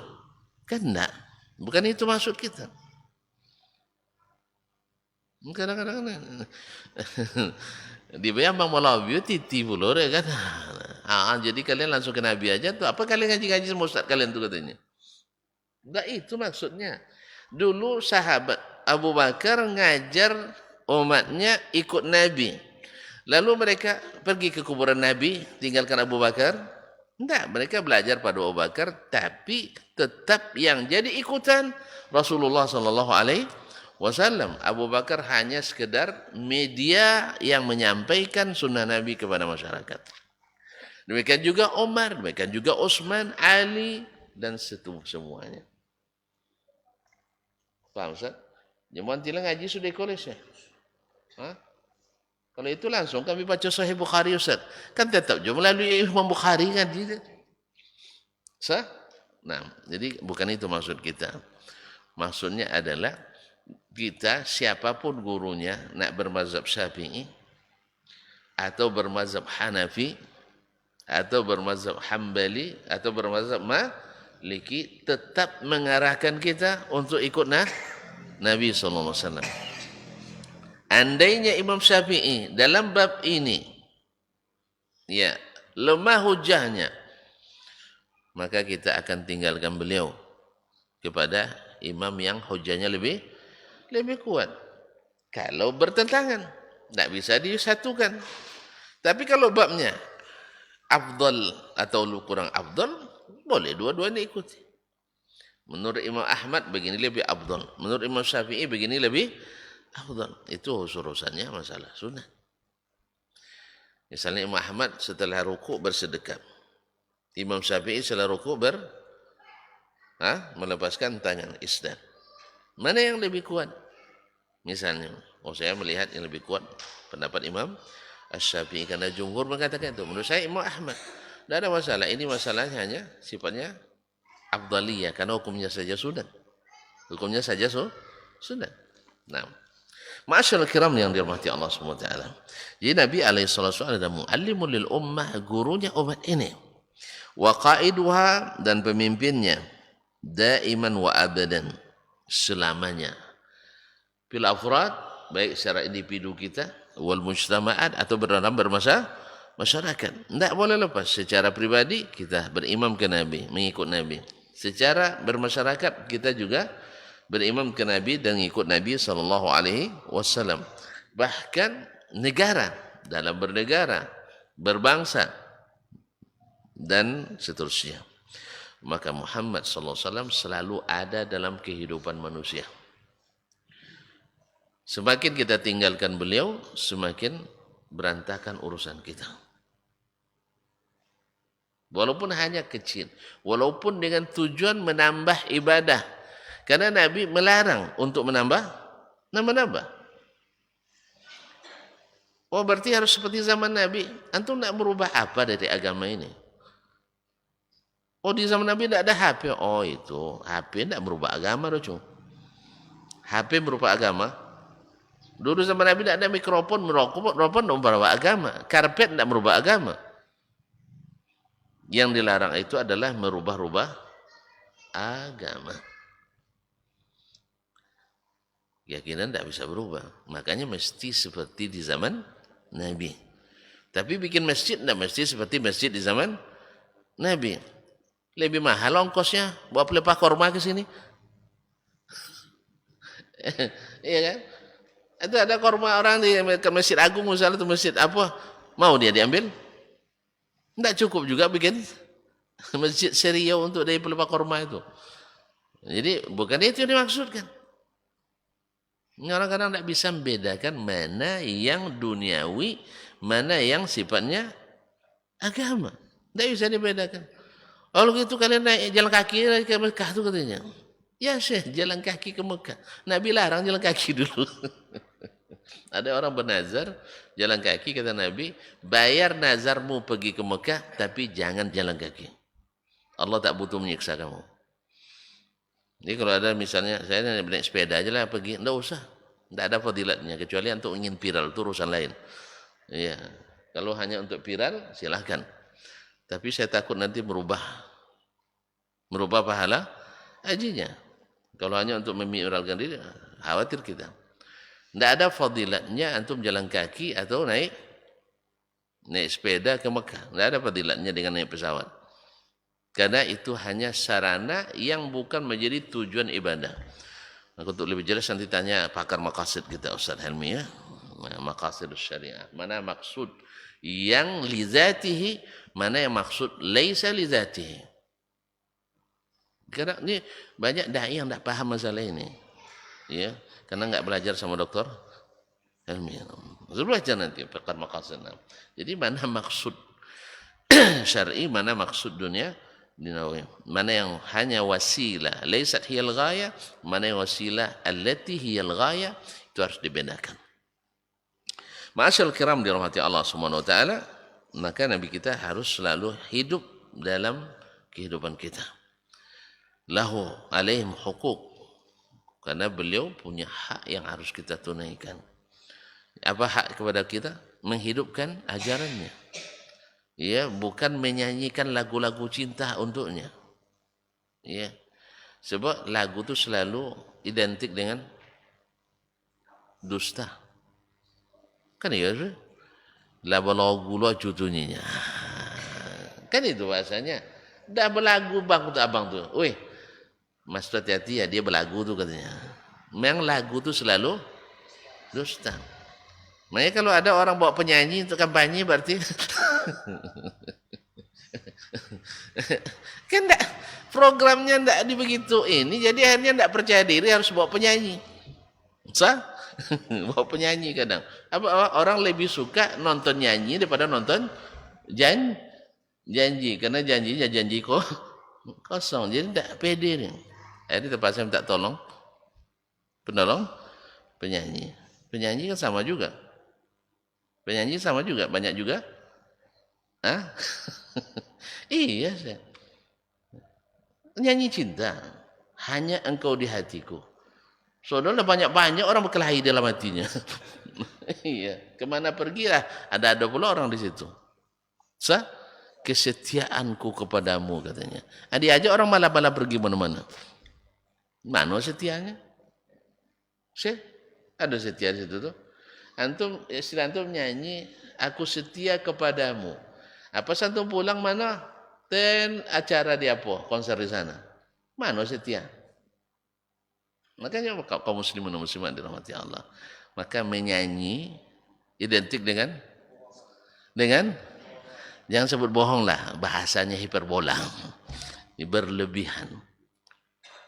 Kan enggak. Bukan itu maksud kita. Kadang-kadang di bayang Bang Malawi titi pulur ya kan. Jadi kalian langsung ke Nabi aja tuh. Apa kalian ngaji-ngaji sama Ustaz kalian tuh katanya? Enggak itu maksudnya. Dulu sahabat Abu Bakar ngajar umatnya ikut Nabi. Lalu mereka pergi ke kuburan Nabi, tinggalkan Abu Bakar. Enggak, mereka belajar pada Abu Bakar, tapi tetap yang jadi ikutan Rasulullah sallallahu alaihi wasallam. Abu Bakar hanya sekedar media yang menyampaikan sunnah Nabi kepada masyarakat. Demikian juga Umar, demikian juga Utsman, Ali dan semuanya. Paham Ustaz? Jamuan tilang ngaji sudah kolej ya? Kalau itu langsung kami baca Sahih Bukhari Ustaz. Kan tetap juga melalui Imam Bukhari kan gitu. Sah? Nah, jadi bukan itu maksud kita. Maksudnya adalah kita siapapun gurunya nak bermazhab Syafi'i atau bermazhab Hanafi atau bermazhab Hambali atau bermazhab Maliki tetap mengarahkan kita untuk ikut Nabi sallallahu alaihi wasallam. Andainya Imam Syafi'i dalam bab ini ya lemah hujahnya, maka kita akan tinggalkan beliau kepada imam yang hujahnya lebih kuat. Kalau bertentangan, tidak bisa disatukan. Tapi kalau babnya afdal atau kurang afdal, boleh dua-duanya ikuti. Menurut Imam Ahmad begini lebih afdal, menurut Imam Syafi'i begini lebih afdal. Itu urusannya masalah sunnah. Misalnya Imam Ahmad setelah rukuk bersedekap, Imam Syafi'i setelah rukuk melepaskan tangan isdar. Mana yang lebih kuat? Misalnya, saya melihat yang lebih kuat pendapat Imam Asy-Syafi'i karena jumhur mengatakan itu. Menurut saya Imam Ahmad, tidak ada masalah. Ini masalahnya hanya sifatnya afdaliyah karena hukumnya saja sunnah. Hukumnya saja sunnah. Nah, ma'asyiral kiram yang dirahmati Allah Subhanahu wa taala. Jadi Nabi alaihi salatu wasallam adalah muallimul lil ummah, gurunya umat ini. Wa qaiduha, dan pemimpinnya, daiman wa abadan, selamanya. Fil afrad, baik secara individu kita, wal mujtama'at, atau dalam masyarakat. Tidak boleh lepas. Secara pribadi kita berimam ke Nabi, mengikut Nabi. Secara bermasyarakat kita juga berimam ke Nabi dan mengikut Nabi sallallahu alaihi wasallam. Bahkan negara, dalam bernegara, berbangsa dan seterusnya. Maka Muhammad sallallahu alaihi wasallam selalu ada dalam kehidupan manusia. Semakin kita tinggalkan beliau, semakin berantakan urusan kita. Walaupun hanya kecil, walaupun dengan tujuan menambah ibadah. Karena Nabi melarang untuk menambah. Oh berarti harus seperti zaman Nabi. Antum nak merubah apa dari agama ini? Oh di zaman Nabi tidak ada HP. Oh itu HP tidak merubah agama, Rojo. HP merubah agama. Dulu zaman Nabi tidak ada mikrofon, mikrofon tidak merubah agama. Karpet tidak merubah agama. Yang dilarang itu adalah merubah-rubah agama. Keyakinan tidak bisa berubah. Makanya mesti seperti di zaman Nabi. Tapi bikin masjid tidak mesti seperti masjid di zaman Nabi. Lebih mahal ongkosnya bawa pelepah korma ke sini. Iya kan? Itu ada korma orang di Masjid Agung misalnya, itu masjid apa? Mau dia diambil? Tidak cukup juga bikin masjid seriau untuk dari pelepah korma itu. Jadi bukan itu yang dimaksudkan. Orang kadang tidak bisa membedakan mana yang duniawi, mana yang sifatnya agama. Tidak bisa dibedakan. Kalau gitu kalian naik jalan kaki ke Mekah itu katanya. Ya Syekh, jalan kaki ke Mekah. Nabi larang jalan kaki dulu. Ada orang bernazar jalan kaki, kata Nabi, bayar nazarmu pergi ke Mekah, tapi jangan jalan kaki. Allah tak butuh menyiksa kamu. Jadi kalau ada misalnya saya naik sepeda aja lah pergi, enggak usah. Enggak ada fadilatnya kecuali untuk ingin viral, itu urusan lain. Iya. Kalau hanya untuk viral silahkan. Tapi saya takut nanti merubah pahala hajinya. Kalau hanya untuk memiralkan diri, khawatir kita. Enggak ada fadilatnya antum jalan kaki atau naik sepeda ke Mekah. Enggak ada fadilatnya dengan naik pesawat. Karena itu hanya sarana yang bukan menjadi tujuan ibadah. Untuk lebih jelas nanti tanya pakar maqasid kita Ustaz Helmi ya. Maqasidus syariah. Mana maksud yang li zatihi, mana yang maksud laisa li zatihi. Karena ini banyak dai yang tidak paham masalah ini. Ya, karena enggak belajar sama dokter Helmi. Harus belajar nanti pakar maqasid. Jadi mana maksud syar'i, mana maksud dunia dinawi, mana yang hanya wasilah laisat hiyal ghaya, mana yang wasilah allati hiyal ghaya, itu harus dibedakan. Ma'asyal kiram dirahmati Allah Subhanahu wa taala, maka nabi kita harus selalu hidup dalam kehidupan kita. Lahu alaihim huquq, karena beliau punya hak yang harus kita tunaikan. Apa hak kepada kita? Menghidupkan ajarannya. Ya, bukan menyanyikan lagu-lagu cinta untuknya. Ya. Sebab lagu itu selalu identik dengan dusta. Kan ya, lagu lo cutunya. Kan itu bahasanya. Dah berlagu bang untuk abang tuh. Weh, Mas hati-hati ya, dia berlagu tuh katanya. Memang lagu tuh selalu dusta. Makanya kalau ada orang bawa penyanyi untuk kampanye berarti kan enggak, programnya enggak dibegitu ini, jadi akhirnya enggak percaya diri harus bawa penyanyi. Sah? Bawa penyanyi kadang. Apa orang lebih suka nonton nyanyi daripada nonton janji, karena janjinya janji kosong. Jadi enggak pede nih. Jadi terpaksa minta tolong penolong penyanyi. Penyanyi kan sama juga. Penyanyi sama juga, banyak juga. Hah? Iya, saya. Nyanyi cinta. Hanya engkau di hatiku. Saudara banyak-banyak orang berkelahi dalam hatinya. Iya. Kemana pergilah, ada pula orang di situ. Kesetiaanku kepadamu katanya. Dia aja orang malah pergi mana-mana. Mana setianya? Ada setia di situ tuh. Antum istilah antum nyanyi aku setia kepadamu. Apa antum pulang mana? Acara di apa? Konser di sana. Mana setia? Makanya kaum muslimin dan muslimat dirahmati Allah. Maka menyanyi identik dengan jangan sebut bohong lah, bahasanya hiperbola. Berlebihan.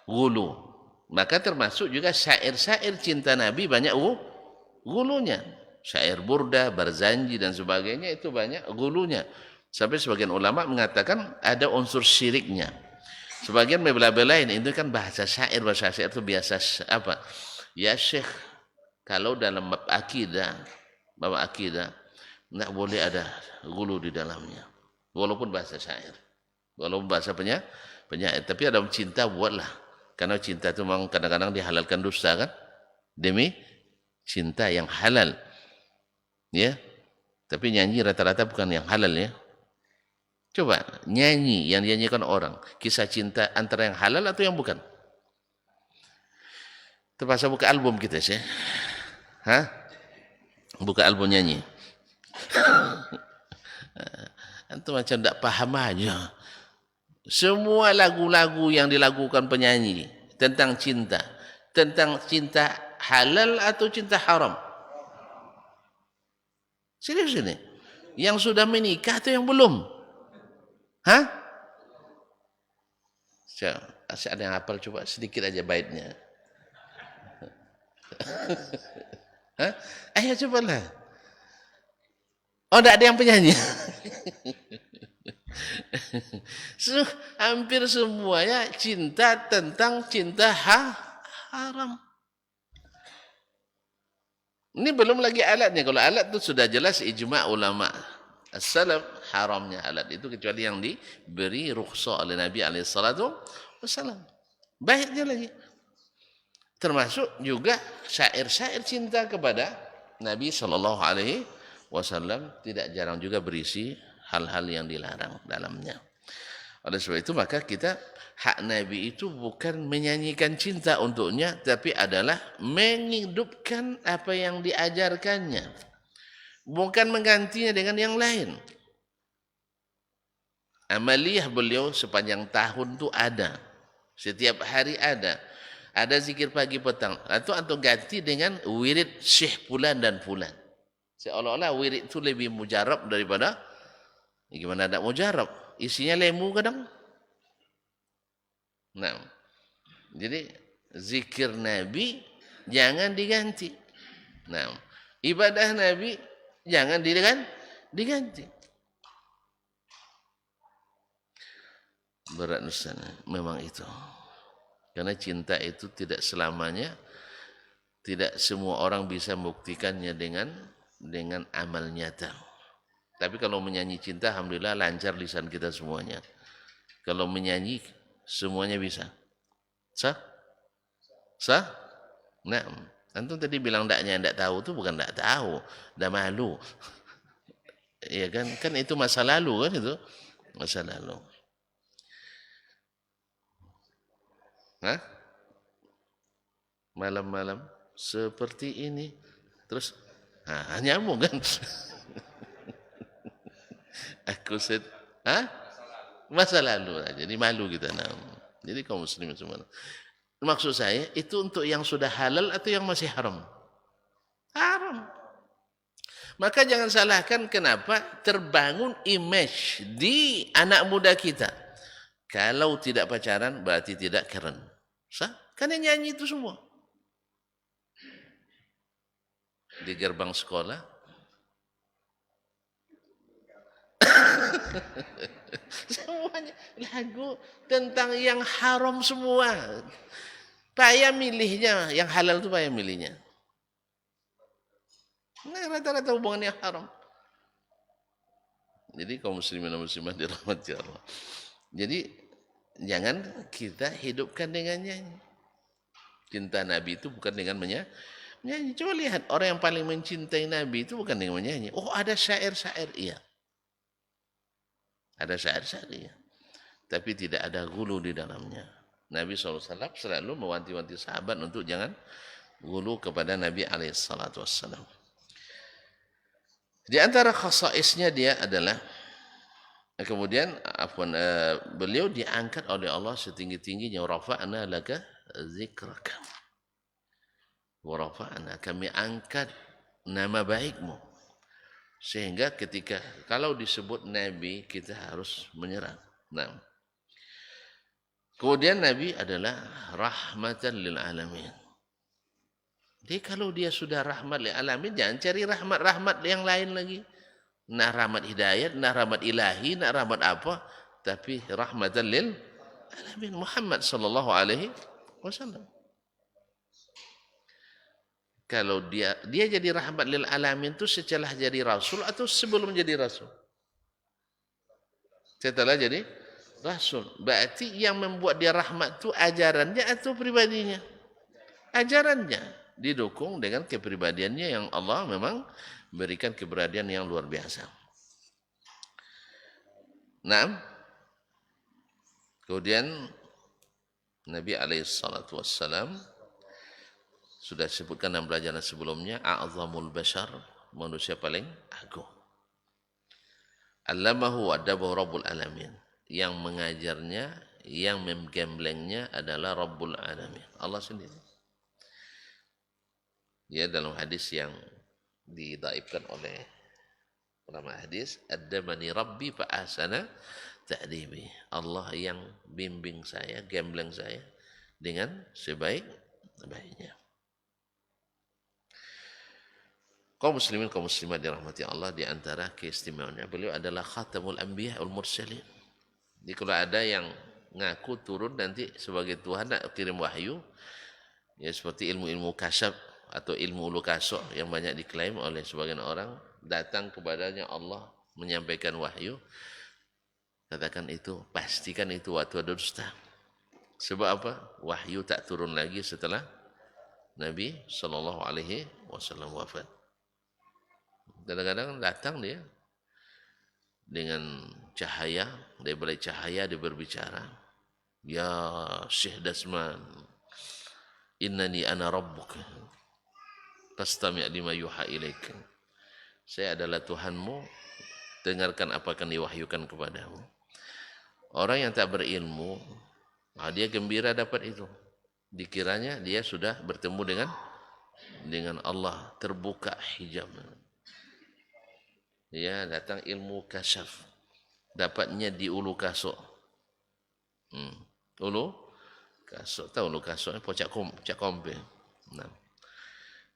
Gulu. Maka termasuk juga syair-syair cinta Nabi banyak gulunya. Syair burda, barzanji dan sebagainya itu banyak gulunya. Sampai sebagian ulama mengatakan ada unsur syiriknya. Sebagian membela-belain itu kan bahasa syair itu biasa apa? Ya Syekh, kalau dalam bab akidah enggak boleh ada gulu di dalamnya. Walaupun bahasa syair. Walaupun bahasa penyair, tapi ada cinta buatlah. Karena cinta itu memang kadang-kadang dihalalkan dusta kan? Demi cinta yang halal, ya. Tapi nyanyi rata-rata bukan yang halal, ya. Coba nyanyi yang dinyanyikan orang, kisah cinta antara yang halal atau yang bukan. Terpaksa buka album kita sih, buka album nyanyi. Antum macam tak paham aja. Semua lagu-lagu yang dilakukan penyanyi tentang cinta halal atau cinta haram. Serius ini? Yang sudah menikah atau yang belum? Ada yang hafal, coba sedikit aja baitnya. Ayo cobalah. Oh, tidak ada yang penyanyi. Hampir semuanya cinta tentang cinta haram. Ini belum lagi alatnya. Kalau alat itu sudah jelas ijma' ulama as-salaf haramnya alat itu, kecuali yang diberi rukhsah oleh Nabi SAW. Baiknya lagi. Termasuk juga syair-syair cinta kepada Nabi SAW, tidak jarang juga berisi hal-hal yang dilarang dalamnya. Oleh sebab itu maka kita, hak Nabi itu bukan menyanyikan cinta untuknya, tapi adalah menghidupkan apa yang diajarkannya, bukan menggantinya dengan yang lain. Amaliyah beliau sepanjang tahun itu ada, setiap hari ada zikir pagi petang, atau ganti dengan wirid syekh fulan dan fulan. Seolah-olah wirid itu lebih mujarab daripada, gimana tak mujarab, isinya lemu kadang. Nah, jadi zikir Nabi jangan diganti. Nah, ibadah Nabi jangan diganti. Berat Ustaz, memang itu. Karena cinta itu tidak selamanya, tidak semua orang bisa membuktikannya dengan amal nyata. Tapi kalau menyanyi cinta, alhamdulillah lancar lisan kita semuanya. Kalau menyanyi semuanya bisa. Sah? Nah, antum tadi bilang tidak tahu itu bukan tidak tahu, dah malu. Ya kan? Kan itu masa lalu kan itu. Masa lalu. Malam-malam seperti ini. Terus nyambung kan? Aku masa lalu. Jadi malu kita. Jadi kaum muslimin semua. Maksud saya itu untuk yang sudah halal atau yang masih haram? Haram. Maka jangan salahkan kenapa terbangun image di anak muda kita. Kalau tidak pacaran berarti tidak keren. Karena nyanyi itu semua. Di gerbang sekolah. Semuanya lagu tentang yang haram semua. Payah milihnya, yang halal itu payah milihnya. Nah, rata-rata hubungan yang haram. Jadi kaum muslimin dan muslimat dirahmati Allah. Jadi jangan kita hidupkan dengan nyanyi. Cinta Nabi itu bukan dengan menyanyi. Coba lihat, orang yang paling mencintai Nabi itu bukan dengan menyanyi. Oh, ada syair-syair, iya. Ada syair-syair, iya. Tapi tidak ada gulu di dalamnya. Nabi SAW selalu mewanti-wanti sahabat untuk jangan gulu kepada Nabi SAW. Di antara khasaisnya dia adalah, kemudian beliau diangkat oleh Allah setinggi-tingginya. Rafa'na laka zikraka. Wa rafa'na, kami angkat nama baikmu. Sehingga ketika kalau disebut Nabi kita harus menyerah. Nah, kemudian Nabi adalah rahmatan lil alamin. Jadi kalau dia sudah rahmat lil alamin, jangan cari rahmat-rahmat yang lain lagi. Nak rahmat hidayat, nak rahmat ilahi, nak rahmat apa, tapi rahmatan lil alamin Muhammad sallallahu alaihi wasallam. Kalau dia jadi rahmat lil alamin itu setelah jadi rasul atau sebelum jadi rasul? Setelah jadi rasul. Berarti yang membuat dia rahmat itu ajarannya atau pribadinya? Ajarannya. didukung dengan kepribadiannya yang Allah memang berikan kepribadian yang luar biasa. Nah, kemudian Nabi SAW sudah disebutkan dalam pelajaran sebelumnya, a'zamul bashar, manusia paling agung. Allamahu adabahu rabbul alamin. Yang mengajarnya, yang menggemblengnya adalah Rabbul Alamin, Allah sendiri. Ya, dalam hadis yang didaifkan oleh ulama hadis, adamani rabbi fa ahsana ta'dibi. Allah yang bimbing saya, gembleng saya dengan sebaik-baiknya. Kaum muslimin, kaum muslimat dirahmati Allah, di antara keistimewaannya beliau adalah khatamul anbiya wal mursalin. Jadi kalau ada yang ngaku turun nanti sebagai Tuhan nak kirim wahyu, ya seperti ilmu-ilmu kasyaf atau ilmu ulu kasok yang banyak diklaim oleh sebagian orang, datang kepadanya Allah menyampaikan wahyu, katakan itu, pastikan itu waktu dusta. Sebab apa? Wahyu tak turun lagi setelah Nabi SAW wafat. Kadang-kadang datang dia dengan cahaya, dari balik cahaya dia berbicara, ya Syekh Dasman, innani ana rabbuka fastami' lima yuha ilaika. Saya adalah Tuhanmu, dengarkan apa yang diwahyukan kepadamu. Orang yang tak berilmu, dia gembira dapat itu. Dikiranya dia sudah bertemu dengan Allah, terbuka hijab. Ya, datang ilmu kasyaf, dapatnya di ulu kasok. Ulu kasok, tahu ulu kasok, pocak kompe. Nah,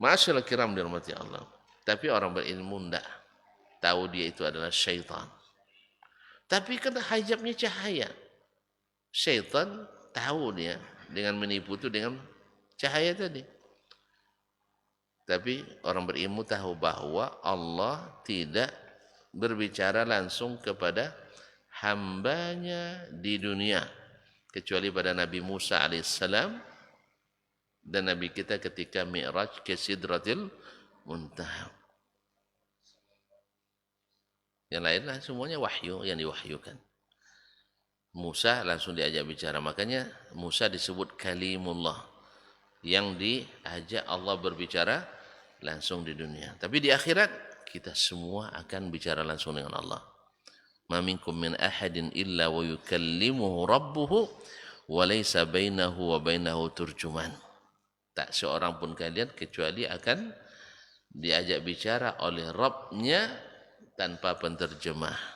ma'asyil kiram dirahmati Allah. Tapi orang berilmu tidak tahu dia itu adalah syaitan. Tapi kena hijabnya cahaya. Syaitan tahu dia dengan menipu itu dengan cahaya tadi. Tapi orang berilmu tahu bahwa Allah tidak berbicara langsung kepada hambanya di dunia, kecuali pada Nabi Musa alaihissalam dan Nabi kita ketika Mi'raj ke Sidratil Muntaha. Yang lainlah semuanya wahyu yang diwahyukan. Musa langsung diajak bicara, makanya Musa disebut kalimullah, yang diajak Allah berbicara langsung di dunia. Tapi di akhirat kita semua akan bicara langsung dengan Allah. Ma minkum min ahadin illa wa yukallimuhu rabbuhu wa laysa bainahu wa bainahu turjuman. Tak seorang pun kalian kecuali akan diajak bicara oleh Rabb-nya tanpa penterjemah.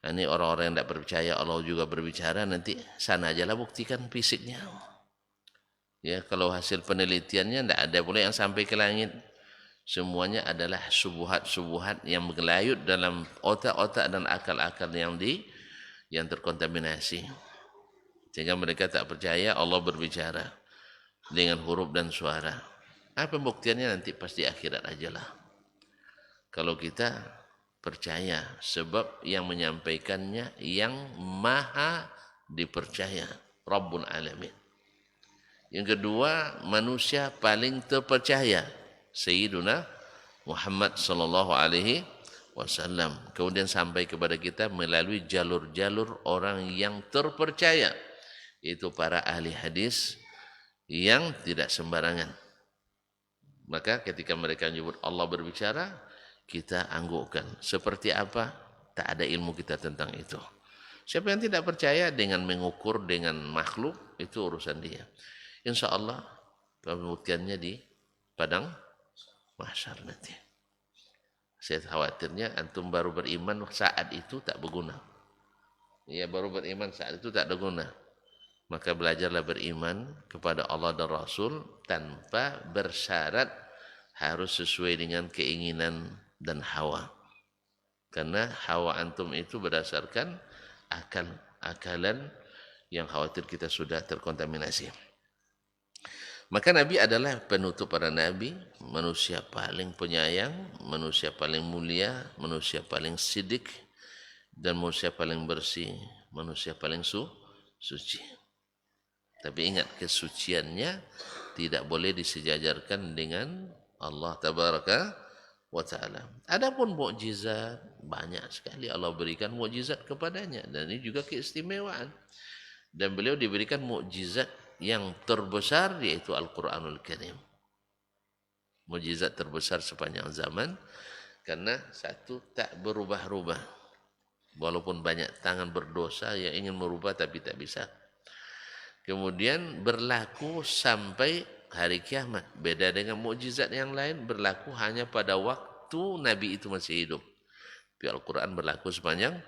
Ini orang-orang yang tidak percaya Allah juga berbicara, nanti sana ajalah buktikan fisiknya. Ya, kalau hasil penelitiannya tidak ada pula yang sampai ke langit. Semuanya adalah subuhat-subuhat yang menggelayut dalam otak-otak dan akal-akal yang terkontaminasi. Sehingga mereka tak percaya Allah berbicara dengan huruf dan suara. Apa pembuktiannya nanti pas di akhirat ajalah. Kalau kita percaya, sebab yang menyampaikannya yang maha dipercaya, Rabbul Alamin. Yang kedua, manusia paling terpercaya, Sayyiduna Muhammad sallallahu alaihi wasallam. Kemudian sampai kepada kita melalui jalur-jalur orang yang terpercaya, itu para ahli hadis yang tidak sembarangan. Maka ketika mereka menyebut Allah berbicara, kita anggukkan. Seperti apa? Tak ada ilmu kita tentang itu. Siapa yang tidak percaya dengan mengukur dengan makhluk, itu urusan dia. Insya Allah pembuktiannya di padang mahsyar nanti. Saya khawatirnya antum baru beriman saat itu tak berguna. Ya, baru beriman saat itu tak berguna. Maka belajarlah beriman kepada Allah dan Rasul tanpa bersyarat harus sesuai dengan keinginan dan hawa. Karena hawa antum itu berdasarkan akalan yang khawatir kita sudah terkontaminasi. Maka Nabi adalah penutup para Nabi, manusia paling penyayang, manusia paling mulia, manusia paling sidik, dan manusia paling bersih, manusia paling suci. Tapi ingat, kesuciannya tidak boleh disejajarkan dengan Allah tabaraka wa ta'ala. Adapun mukjizat, banyak sekali Allah berikan mukjizat kepadanya, dan ini juga keistimewaan. Dan beliau diberikan mukjizat yang terbesar, yaitu Al-Quranul Karim. Mukjizat terbesar sepanjang zaman, karena satu, tak berubah-ubah. Walaupun banyak tangan berdosa yang ingin merubah tapi tak bisa. Kemudian berlaku sampai hari kiamat. Beda dengan mukjizat yang lain, berlaku hanya pada waktu Nabi itu masih hidup. Tapi Al-Quran berlaku sepanjang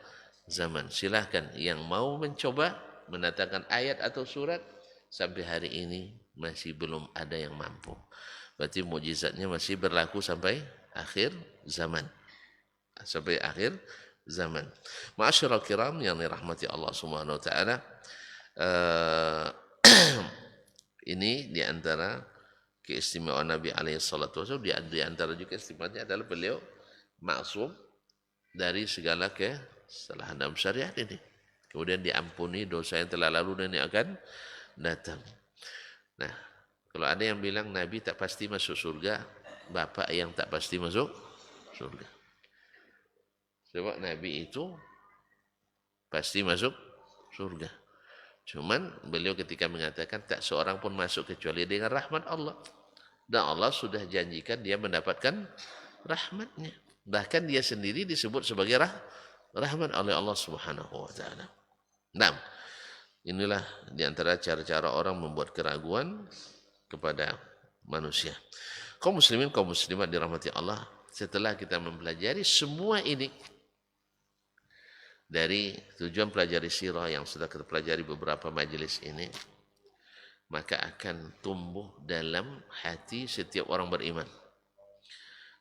zaman. Silahkan yang mau mencoba mendatangkan ayat atau surat, sampai hari ini masih belum ada yang mampu. Berarti mukjizatnya masih berlaku sampai akhir zaman. Sampai akhir zaman. Ma'asyiral kiram yang dirahmati Allah Subhanahu wa taala, ini di antara keistimewaan Nabi alaihi salatu wasallam. Di antara juga istimewaannya adalah beliau maksum dari segala kesalahan dalam syariat ini. Kemudian diampuni dosa yang telah lalu dan yang akan datang. Nah, kalau ada yang bilang Nabi tak pasti masuk surga, bapak yang tak pasti masuk surga. Sebab Nabi itu pasti masuk surga. Cuman beliau ketika mengatakan tak seorang pun masuk kecuali dengan rahmat Allah. Dan Allah sudah janjikan dia mendapatkan rahmatnya. Bahkan dia sendiri disebut sebagai rahmat oleh Allah Subhanahu wa taala. Nah, inilah di antara cara-cara orang membuat keraguan kepada manusia. Kaum muslimin, kaum muslimat dirahmati Allah, setelah kita mempelajari semua ini, dari tujuan pelajari sirah yang sudah kita pelajari beberapa majelis ini, maka akan tumbuh dalam hati setiap orang beriman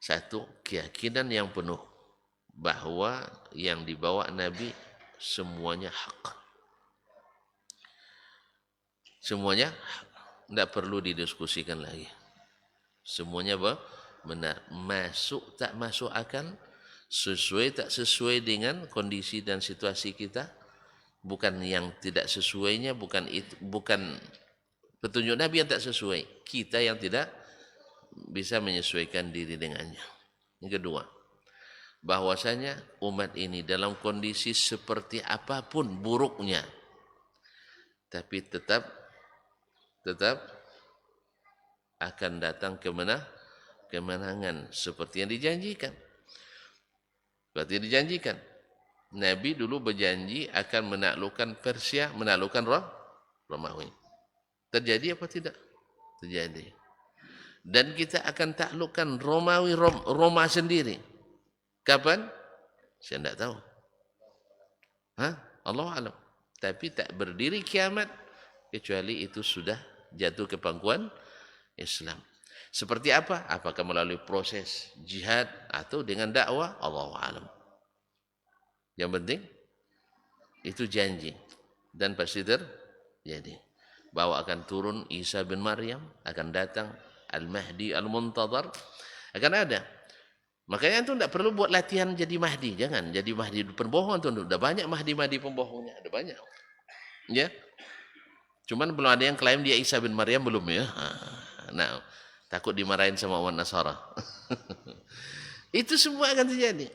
satu, keyakinan yang penuh bahwa yang dibawa Nabi semuanya hak. Semuanya tidak perlu didiskusikan lagi. Semuanya benar. Masuk tak masuk akal, sesuai tak sesuai dengan kondisi dan situasi kita, bukan yang tidak sesuainya, bukan petunjuk Nabi yang tak sesuai, kita yang tidak bisa menyesuaikan diri dengannya. Yang kedua, bahwasanya umat ini dalam kondisi seperti apapun buruknya, tapi tetap akan datang kemenangan seperti yang dijanjikan. Berarti dijanjikan. Nabi dulu berjanji akan menaklukkan Persia, menaklukkan Romawi. Terjadi apa tidak? Terjadi. Dan kita akan taklukkan Romawi, Roma sendiri. Kapan? Saya tidak tahu. Allah alam. Tapi tak berdiri kiamat kecuali itu sudah jatuh ke pangkuan Islam. Seperti apa? Apakah melalui proses jihad atau dengan dakwah? Allahu a'lam. Yang penting itu janji dan pasti terjadi. Bahwa akan turun Isa bin Maryam, akan datang Al-Mahdi Al-Muntadhar, akan ada. Makanya itu tidak perlu buat latihan jadi Mahdi. Jangan jadi Mahdi pembohong. Sudah banyak Mahdi pembohongnya. Ada banyak. Ya. Cuman belum ada yang klaim dia Isa bin Maryam, belum ya. Nah, takut dimarahin sama orang Nasara. Itu semua akan terjadi.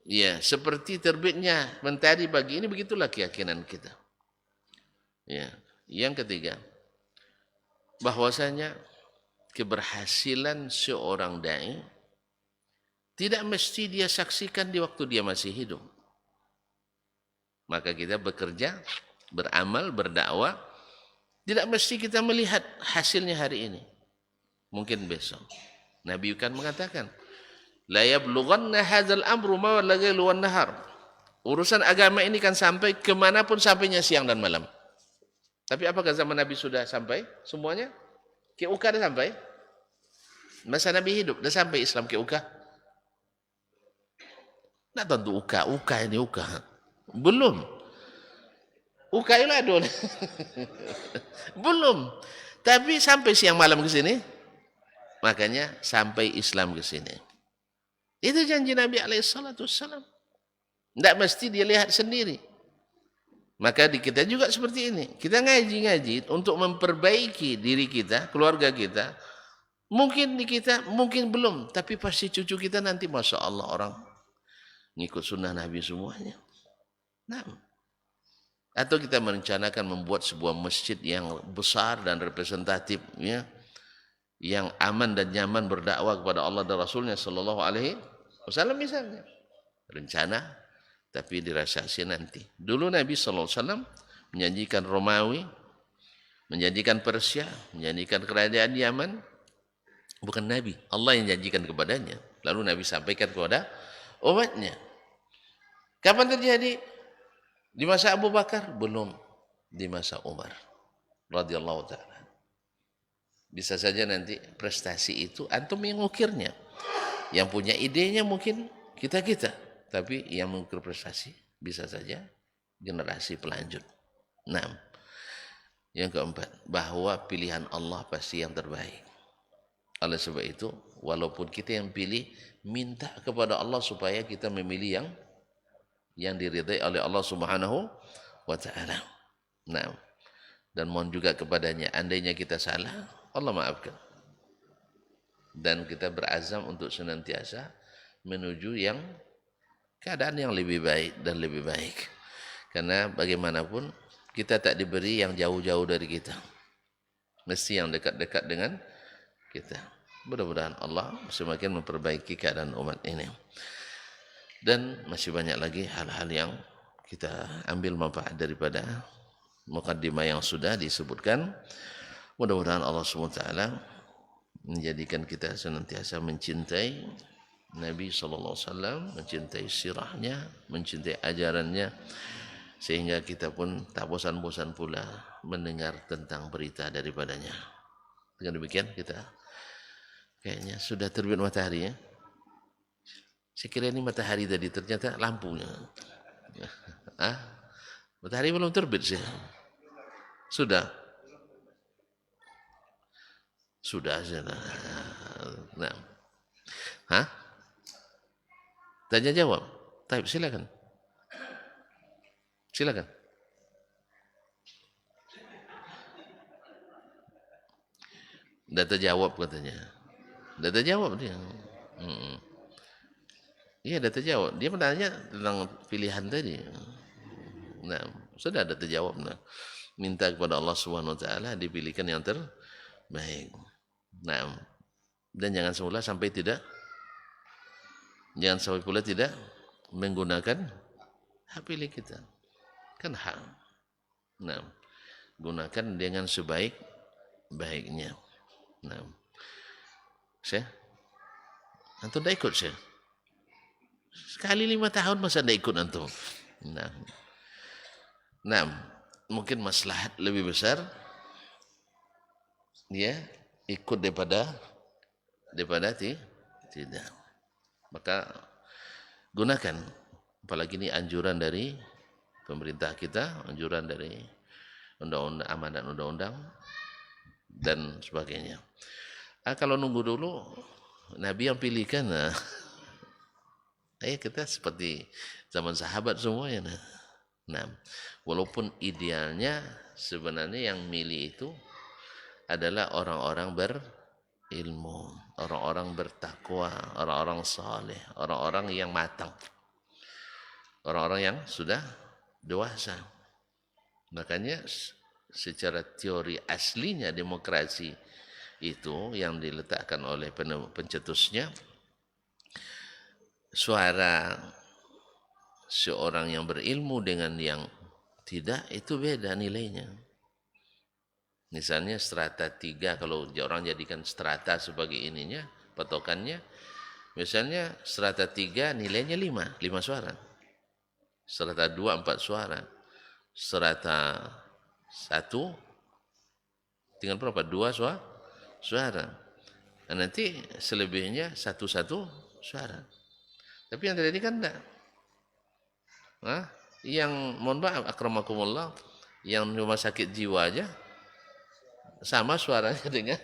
Ya, seperti terbitnya mentari pagi ini, begitulah keyakinan kita. Ya. Yang ketiga, bahwasanya keberhasilan seorang dai tidak mesti dia saksikan di waktu dia masih hidup. Maka kita bekerja, beramal, berdakwah, tidak mesti kita melihat hasilnya hari ini. Mungkin besok. Nabi kan mengatakan, la yablughanna hadzal amru ma lagailu wan nahar. Urusan agama ini kan sampai kemanapun sampainya siang dan malam. Tapi apakah zaman Nabi sudah sampai semuanya? Ke UK dah sampai? Masa Nabi hidup dah sampai Islam ke UK? Nak tentu UK ini UK. Belum. UK itu adul. Belum. Tapi sampai siang malam ke sini. Makanya sampai Islam ke sini. Itu janji Nabi alaihissalatu wassalam. Tidak mesti dia lihat sendiri. Maka di kita juga seperti ini. Kita ngaji-ngaji untuk memperbaiki diri kita, keluarga kita. Mungkin di kita, mungkin belum. Tapi pasti cucu kita nanti, Masya Allah, orang ngikut sunnah Nabi semuanya. Nah, atau kita merencanakan membuat sebuah masjid yang besar dan representatif, ya, yang aman dan nyaman berdakwah kepada Allah dan Rasulnya Sallallahu Alaihi Wasallam misalnya. Rencana, tapi dirasakan nanti. Dulu Nabi Sallallahu Alaihi Wasallam menjanjikan Romawi, menjanjikan Persia, menjanjikan kerajaan Yaman. Bukan Nabi, Allah yang janjikan kepadanya. Lalu Nabi sampaikan kepada umatnya. Kapan terjadi? Di masa Abu Bakar? Belum. Di masa Umar radhiyallahu ta'ala. Bisa saja nanti prestasi itu antum yang ngukirnya. Yang punya idenya mungkin kita-kita. Tapi yang mengukir prestasi bisa saja generasi pelanjut. Nah, yang keempat, bahwa pilihan Allah pasti yang terbaik. Oleh sebab itu, walaupun kita yang pilih, minta kepada Allah supaya kita memilih yang diridai oleh Allah Subhanahu wa ta'ala. Nah, dan mohon juga kepadanya, andainya kita salah, Allah maafkan. Dan kita berazam untuk senantiasa menuju yang keadaan yang lebih baik dan lebih baik. Karena bagaimanapun kita tak diberi yang jauh-jauh dari kita. Mesti yang dekat-dekat dengan kita. Mudah-mudahan Allah semakin memperbaiki keadaan umat ini. Dan masih banyak lagi hal-hal yang kita ambil manfaat daripada mukaddimah yang sudah disebutkan. Mudah-mudahan Allah SWT menjadikan kita senantiasa mencintai Nabi SAW, mencintai sirahnya, mencintai ajarannya, sehingga kita pun tak bosan-bosan pula mendengar tentang berita daripadanya. Dengan demikian kita kayaknya sudah terbit matahari, ya. Saya kira ini matahari tadi, ternyata lampunya. Matahari belum terbit sih. Sudah. Sudah. Nah. Tanya jawab. Taib, silakan. Silakan. Data jawab katanya. Data jawab dia. Iya, data jawab. Dia bertanya tentang pilihan tadi. Nah, sudah data jawab. Nah, minta kepada Allah Subhanahu wa taala dipilihkan yang terbaik. Nah, dan jangan sampai pula tidak menggunakan hak pilih kita. Kan hak. Nah, gunakan dengan sebaik-baiknya. Nah, antum dah ikut saya. Sekali 5 tahun masa dah ikut antum. Nah, mungkin maslahat lebih besar dia ikut daripada tidak. Maka gunakan, apalagi ini anjuran dari pemerintah kita, anjuran dari undang-undang, amanat undang-undang dan sebagainya. Kalau nunggu dulu Nabi yang pilihkan, kita seperti zaman sahabat semuanya. Nah, walaupun idealnya sebenarnya yang milih itu adalah orang-orang berilmu, orang-orang bertakwa, orang-orang saleh, orang-orang yang matang, orang-orang yang sudah dewasa. Makanya secara teori aslinya demokrasi itu yang diletakkan oleh pencetusnya, suara seorang yang berilmu dengan yang tidak itu beda nilainya. Misalnya strata 3, kalau orang jadikan strata sebagai ininya, patokannya, misalnya strata 3 nilainya 5 suara. Strata 2 4 suara. Strata 1 tinggal berapa? 2 suara. Nah, nanti selebihnya 1 suara. Tapi yang terjadi kan enggak. Yang mohon maaf akramakumullah, yang rumah sakit jiwa aja sama suaranya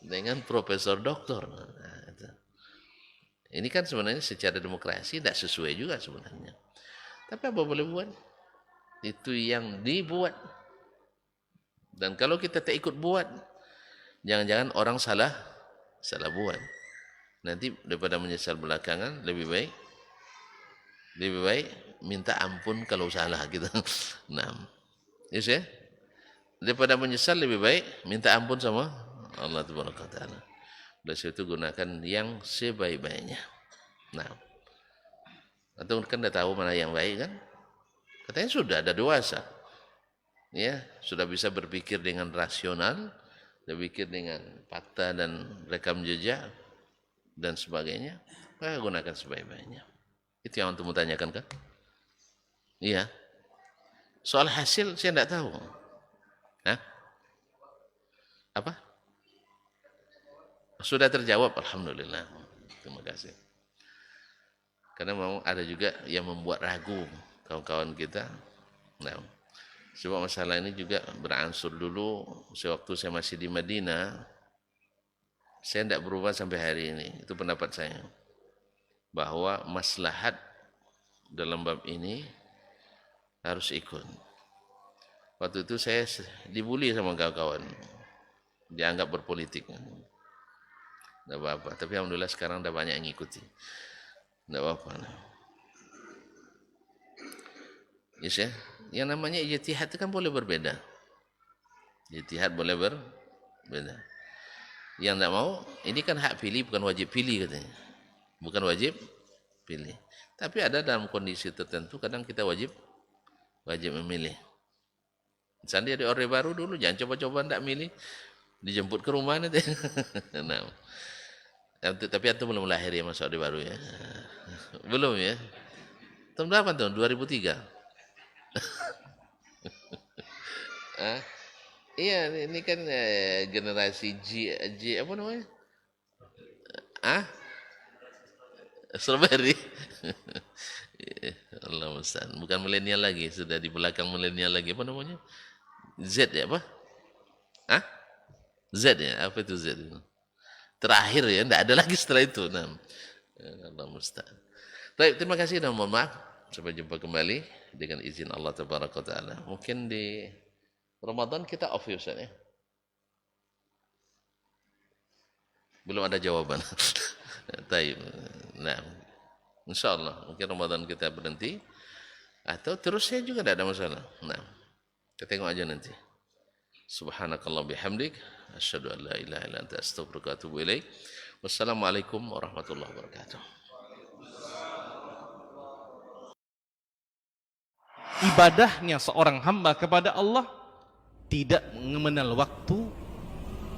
dengan profesor doktor. Nah, itu. Ini kan sebenarnya secara demokrasi tidak sesuai juga sebenarnya. Tapi apa boleh buat? itu yang dibuat. Dan kalau kita tak ikut buat, jangan-jangan orang salah buat. Nanti daripada menyesal belakangan, lebih baik minta ampun kalau salah gitu. Nah, yes ya. Daripada menyesal lebih baik minta ampun sama Allah Subhanahu wa taala. Oleh sebab itu gunakan yang sebaik-baiknya. Nah, atau kan dah tahu mana yang baik kan? Katanya sudah ada dewasa. Ya, sudah bisa berpikir dengan rasional, berpikir dengan fakta dan rekam jejak dan sebagainya. Maka gunakan sebaik-baiknya. Itu yang untuk tanyakan kan? Iya. Soal hasil saya tidak tahu. Hah? Apa? Sudah terjawab, alhamdulillah. Terima kasih. Karena memang ada juga yang membuat ragu kawan-kawan kita. Nah, sebab masalah ini juga beransur dulu sewaktu saya masih di Madinah. Saya tidak berubah sampai hari ini. Itu pendapat saya. Bahwa maslahat dalam bab ini harus ikut. Waktu itu saya dibully sama kawan-kawan. Dianggap berpolitik. Tidak apa-apa. Tapi alhamdulillah sekarang dah banyak yang ngikuti. Tidak apa-apa. Yes ya. Yang namanya ijtihad itu kan boleh berbeda. Ijtihad boleh berbeda. Yang tidak mau, ini kan hak pilih bukan wajib pilih katanya. Bukan wajib pilih. Tapi ada dalam kondisi tertentu kadang kita wajib memilih. Misalnya di Orde Baru dulu jangan coba-coba tidak milih, dijemput ke rumah nanti. Nah, tapi antum belum lahir ya masuk Orde Baru ya. Belum ya. Tahun berapa tahun? 2003. Iya, ini kan generasi G apa namanya? Strawberry. Allah musta'an. Bukan milenial lagi, sudah di belakang milenial lagi. Apa namanya? Z ya apa? Z ya? Apa itu Z itu? Terakhir ya, tidak ada lagi setelah itu. Nah, Allah musta'an. Baik, terima kasih dan mohon maaf. Sampai jumpa kembali dengan izin Allah Tabaraka wa Ta'ala. Mungkin di Ramadan kita off ya Ustaz ya. Belum ada jawaban. Taib. Nah, insyaallah mungkin Ramadan kita berhenti atau terusnya juga tidak ada masalah. Nah, kita tengok aja nanti. Subhanakallah bihamdik asyhadu an la ilaha illa anta astaghfiruka wa atubu ilaik. Wassalamualaikum warahmatullahi wabarakatuh. Ibadahnya seorang hamba kepada Allah tidak mengenal waktu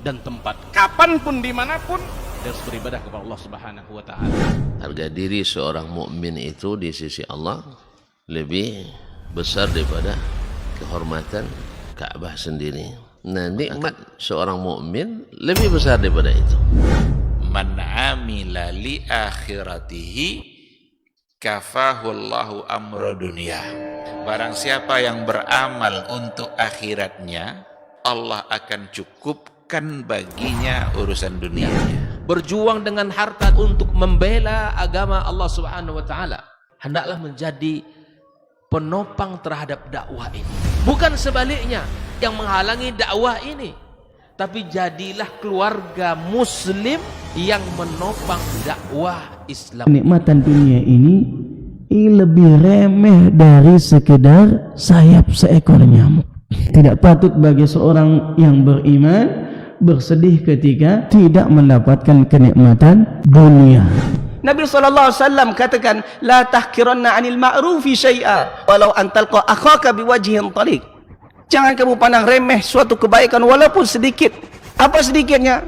dan tempat. Kapanpun, dimanapun, dia harus beribadah kepada Allah Subhanahu wa Ta'ala. Harga diri seorang mukmin itu di sisi Allah lebih besar daripada kehormatan Ka'bah sendiri. Nah, nikmat seorang mukmin lebih besar daripada itu. Man amila li akhiratihi kafahullahu amra dunia. Barang siapa yang beramal untuk akhiratnya, Allah akan cukupkan baginya urusan dunianya. Berjuang dengan harta untuk membela agama Allah Subhanahu wa taala hendaklah menjadi penopang terhadap dakwah ini. Bukan sebaliknya yang menghalangi dakwah ini, tapi jadilah keluarga muslim yang menopang dakwah Islam. Kenikmatan dunia ini lebih remeh dari sekedar sayap seekor nyamuk. Tidak patut bagi seorang yang beriman bersedih ketika tidak mendapatkan kenikmatan dunia. Nabi SAW katakan, la tahkiranna 'anil ma'rufi syai'a walau an talqa akhaka biwajhin tariq. Jangan kamu pandang remeh suatu kebaikan walaupun sedikit. Apa sedikitnya?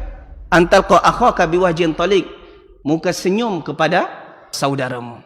An talqa akhaka biwajhin tariq. Muka senyum kepada saudaramu.